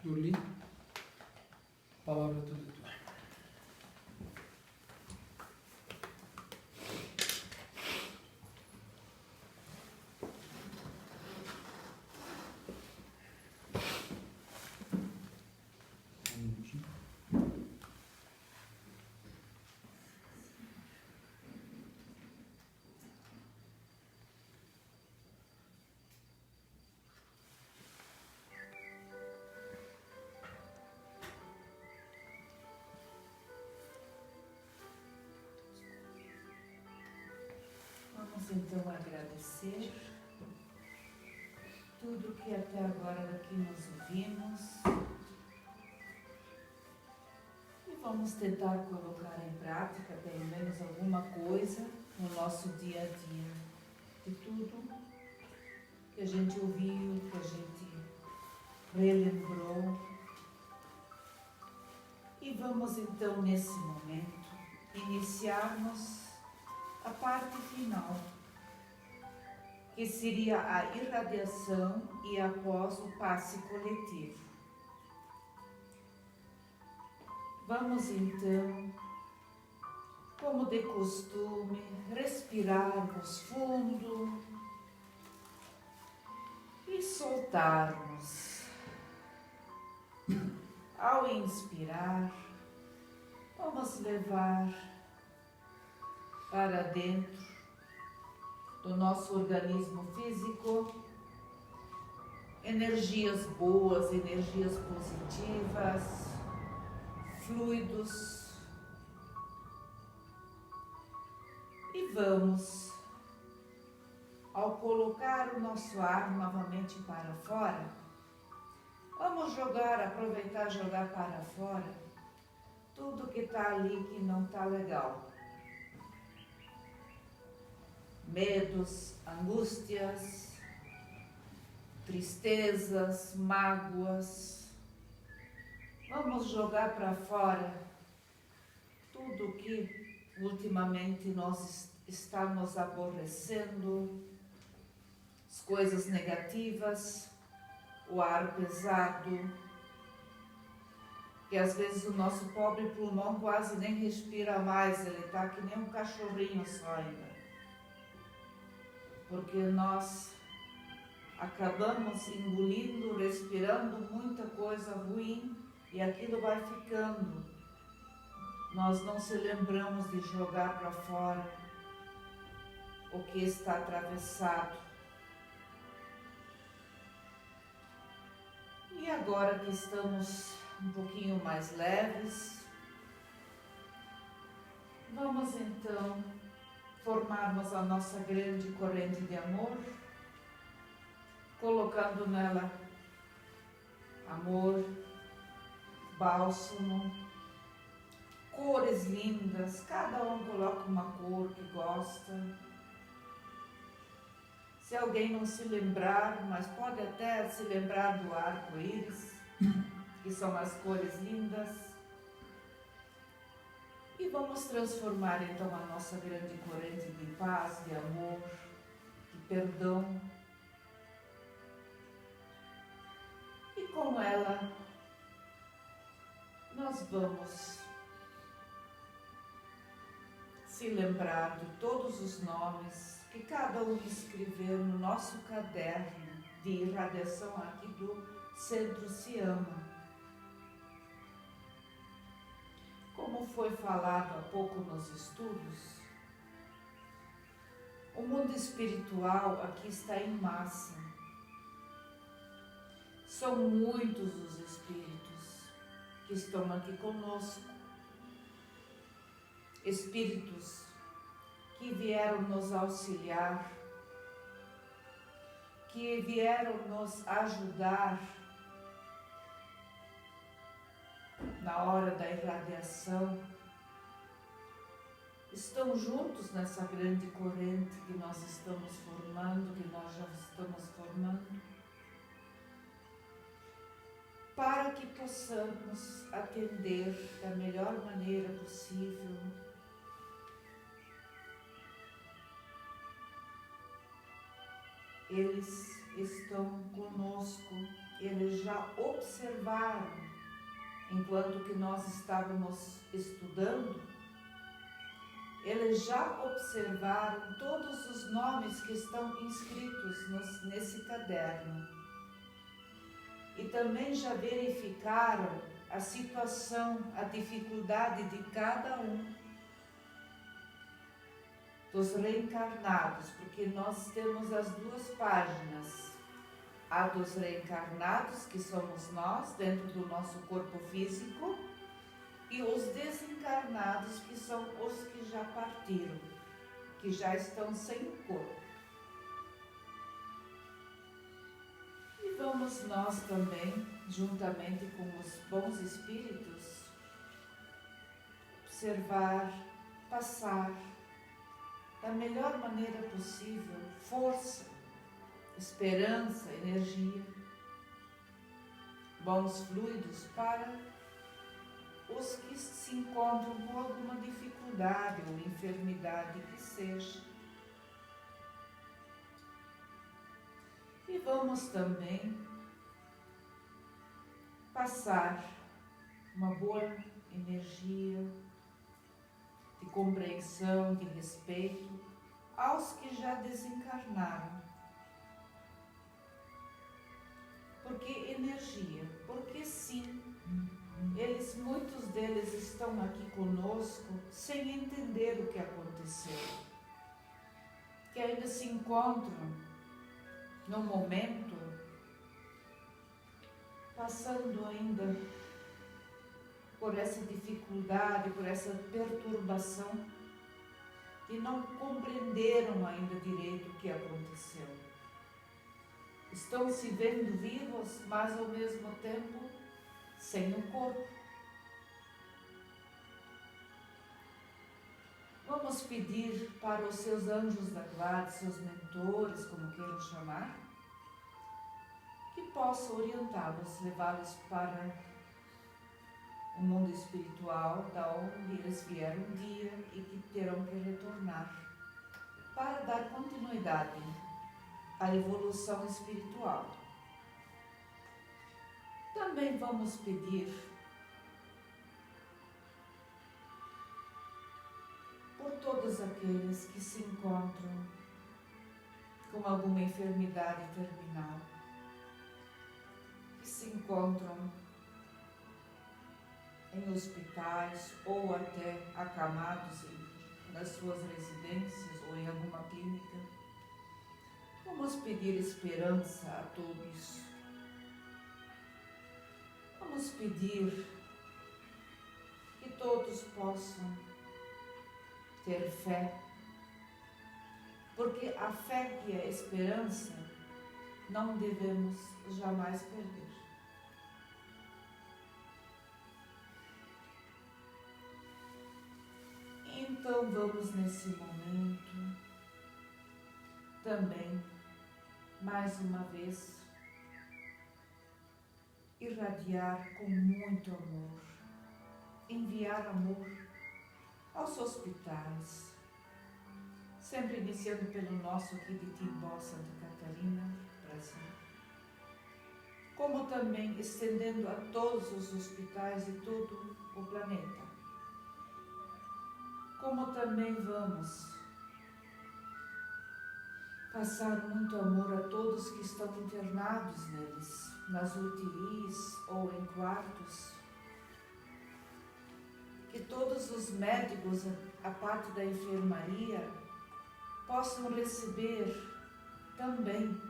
Yuli, palavra toda tua. Vamos então agradecer tudo que até agora daqui nós ouvimos e vamos tentar colocar em prática pelo menos alguma coisa no nosso dia a dia, de tudo que a gente ouviu, que a gente relembrou. E vamos então nesse momento iniciarmos a parte final, que seria a irradiação e após o passe coletivo. Vamos então, como de costume, respirarmos fundo e soltarmos. Ao inspirar, vamos levar para dentro do nosso organismo físico energias boas, energias positivas, fluidos. E vamos, ao colocar o nosso ar novamente para fora, vamos aproveitar jogar para fora tudo que está ali que não está legal. Medos, angústias, tristezas, mágoas. Vamos jogar para fora tudo que ultimamente nós estamos aborrecendo, as coisas negativas, o ar pesado, que às vezes o nosso pobre pulmão quase nem respira mais, ele está que nem um cachorrinho só ainda. Porque nós acabamos engolindo, respirando muita coisa ruim e aquilo vai ficando. Nós não se lembramos de jogar para fora o que está atravessado. E agora que estamos um pouquinho mais leves, vamos então formarmos a nossa grande corrente de amor, colocando nela amor, bálsamo, cores lindas, cada um coloca uma cor que gosta. Se alguém não se lembrar, mas pode até se lembrar do arco-íris, que são as cores lindas. E vamos transformar então a nossa grande corrente de paz, de amor, de perdão. E com ela, nós vamos se lembrar de todos os nomes que cada um escreveu no nosso caderno de irradiação aqui do Centro Se Ama. Como foi falado há pouco nos estudos, o mundo espiritual aqui está em massa. São muitos os espíritos que estão aqui conosco. Espíritos que vieram nos auxiliar, que vieram nos ajudar na hora da irradiação, estão juntos nessa grande corrente que nós estamos formando, que nós já estamos formando, para que possamos atender da melhor maneira possível eles estão conosco, eles já observaram, enquanto que nós estávamos estudando, eles já observaram todos os nomes que estão inscritos nesse caderno. E também já verificaram a situação, a dificuldade de cada um dos reencarnados, porque nós temos as duas páginas, a dos reencarnados, que somos nós, dentro do nosso corpo físico, e os desencarnados, que são os que já partiram, que já estão sem o corpo. E vamos nós também, juntamente com os bons espíritos, observar, passar da melhor maneira possível força, esperança, energia, bons fluidos para os que se encontram com alguma dificuldade ou enfermidade que seja. E vamos também passar uma boa energia de compreensão, de respeito aos que já desencarnaram. Porque energia, porque sim, muitos deles estão aqui conosco sem entender o que aconteceu, que ainda se encontram no momento passando ainda por essa dificuldade, por essa perturbação, e não compreenderam ainda direito o que aconteceu. Estão se vendo vivos, mas ao mesmo tempo sem o corpo. Vamos pedir para os seus anjos da guarda, seus mentores, como queiram chamar, que possam orientá-los, levá-los para o mundo espiritual, da onde eles vieram um dia e que terão que retornar, para dar continuidade à evolução espiritual. Também vamos pedir por todos aqueles que se encontram com alguma enfermidade terminal, que se encontram em hospitais ou até acamados nas suas residências ou em alguma clínica. Vamos pedir esperança a todos. Vamos pedir que todos possam ter fé, porque a fé e a esperança não devemos jamais perder. Então vamos nesse momento também, mais uma vez, irradiar com muito amor, enviar amor aos hospitais, sempre iniciando pelo nosso aqui de Timbó, Santa Catarina, Brasil, como também estendendo a todos os hospitais de todo o planeta. Como também vamos passar muito amor a todos que estão internados neles, nas UTIs ou em quartos, que todos os médicos, a parte da enfermaria, possam receber também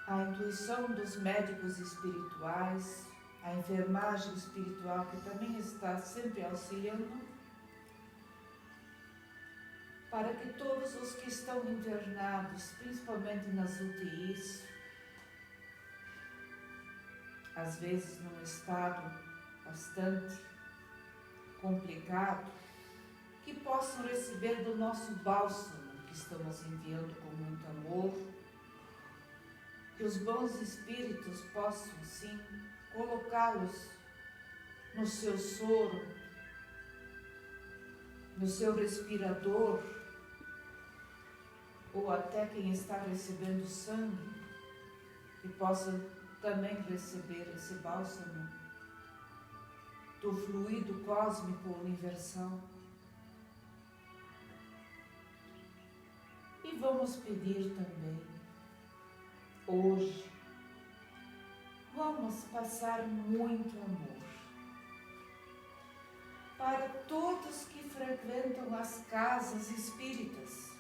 a intuição dos médicos espirituais, a enfermagem espiritual que também está sempre auxiliando, para que todos os que estão internados, principalmente nas UTIs, às vezes num estado bastante complicado, que possam receber do nosso bálsamo que estamos enviando com muito amor, que os bons espíritos possam sim colocá-los no seu soro, no seu respirador, ou até quem está recebendo sangue, que possa também receber esse bálsamo do fluido cósmico universal. E vamos pedir também, hoje, vamos passar muito amor para todos que frequentam as casas espíritas.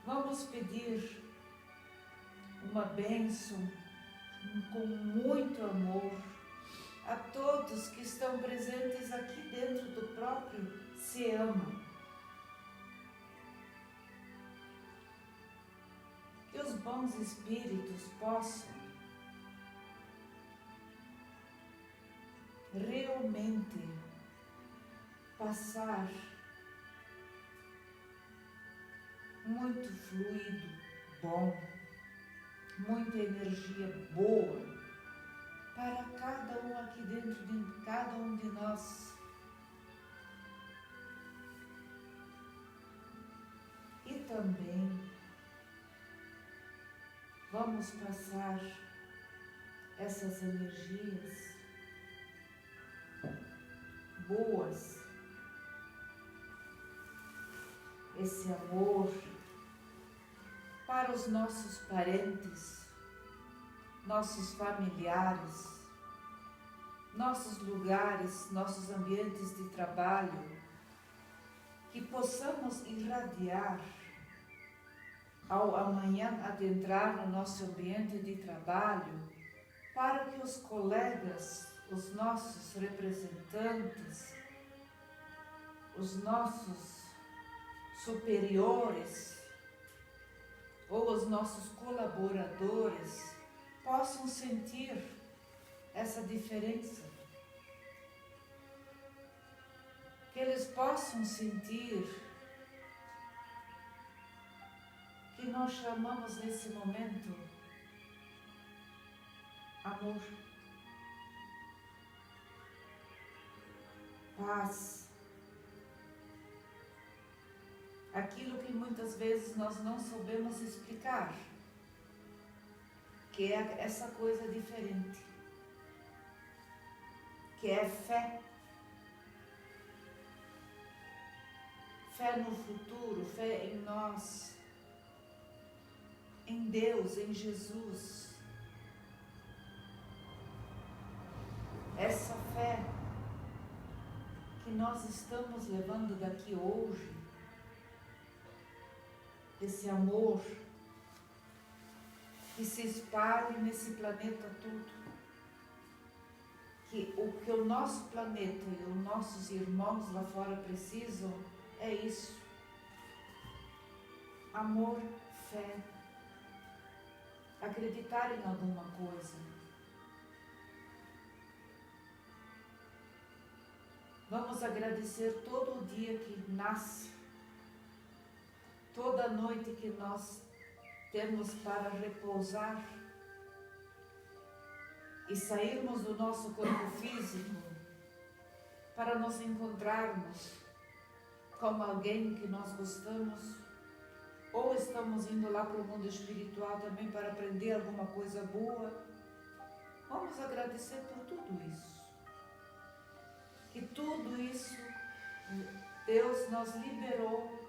Vamos pedir uma bênção com muito amor a todos que estão presentes aqui dentro do próprio SEAMA. Que os bons espíritos possam realmente passar muito fluido bom, muita energia boa para cada um aqui dentro de cada um de nós. E também vamos passar essas energias boas, esse amor para os nossos parentes, nossos familiares, nossos lugares, nossos ambientes de trabalho, que possamos irradiar ao amanhã adentrar no nosso ambiente de trabalho, para que os colegas, os nossos representantes, os nossos superiores ou os nossos colaboradores possam sentir essa diferença. Que eles possam sentir que nós chamamos nesse momento amor, paz, aquilo que muitas vezes nós não soubemos explicar, que é essa coisa diferente, que é fé. Fé no futuro, fé em nós, em Deus, em Jesus. Essa fé que nós estamos levando daqui hoje, esse amor que se espalhe nesse planeta todo, que o que o nosso planeta e os nossos irmãos lá fora precisam é isso: amor, fé, acreditar em alguma coisa. Vamos agradecer todo o dia que nasce, toda a noite que nós temos para repousar e sairmos do nosso corpo físico para nos encontrarmos com alguém que nós gostamos, ou estamos indo lá para o mundo espiritual também para aprender alguma coisa boa. Vamos agradecer por tudo isso. Que tudo isso Deus nos liberou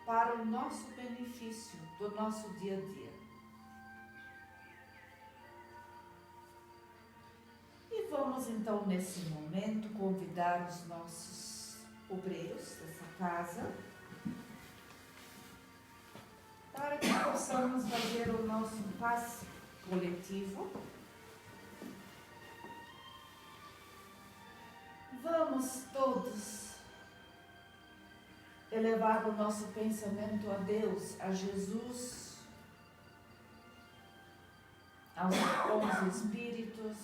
para o nosso benefício do nosso dia a dia. E vamos então nesse momento convidar os nossos obreiros dessa casa para que possamos fazer o nosso passe coletivo. Vamos todos elevar o nosso pensamento a Deus, a Jesus, aos bons espíritos,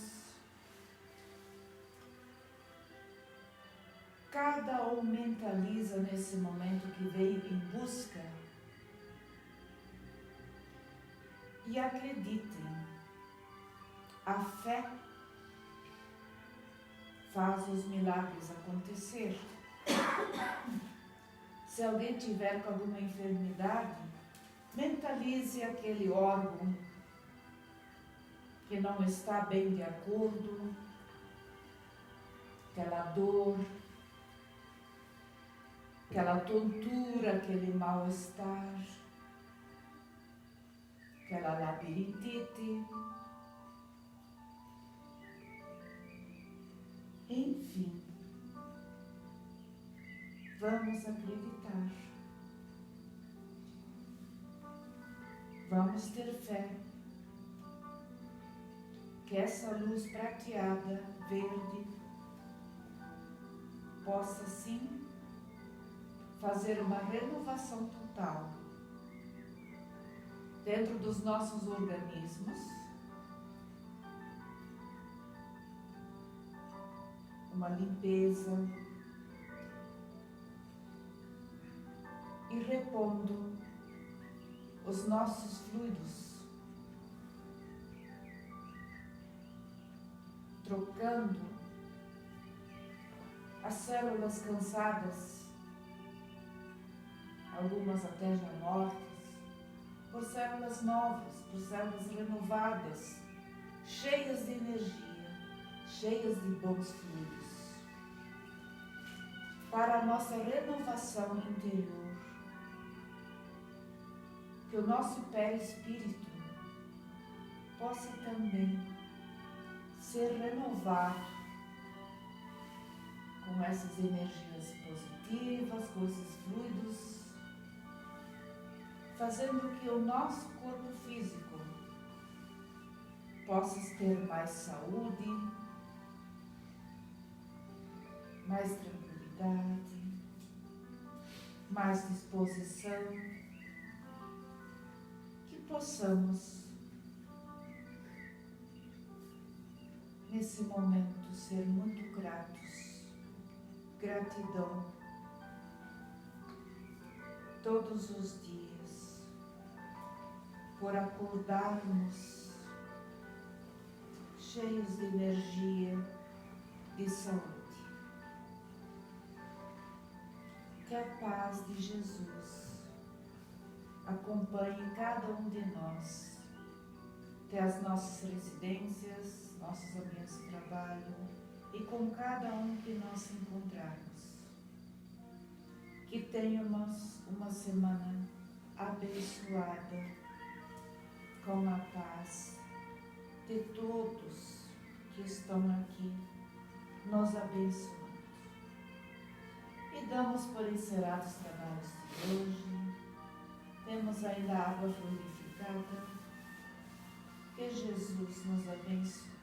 Cada um mentaliza nesse momento que veio em busca. E acreditem, a fé faz os milagres acontecer. Se alguém tiver com alguma enfermidade, mentalize aquele órgão que não está bem de acordo, aquela dor, aquela tontura, aquele mal-estar, aquela labirintite. Enfim, vamos acreditar. Vamos ter fé que essa luz prateada, verde, possa sim fazer uma renovação total dentro dos nossos organismos, uma limpeza e repondo os nossos fluidos, trocando as células cansadas, algumas até já mortas, por células novas, por células renovadas, cheias de energia, cheias de bons fluidos, para a nossa renovação interior. Que o nosso perispírito possa também ser renovado com essas energias positivas, com esses fluidos, fazendo que o nosso corpo físico possa ter mais saúde, mais tranquilidade, mais disposição, que possamos nesse momento ser muito gratos, gratidão todos os dias por acordarmos cheios de energia, de saúde. Que a paz de Jesus acompanhe cada um de nós até as nossas residências, nossos ambientes de trabalho e com cada um que nós encontrarmos. Que tenhamos uma semana abençoada com a paz de todos que estão aqui nos abençoando. E damos por encerrados os trabalhos de hoje. Temos ainda água fluidificada. Que Jesus nos abençoe.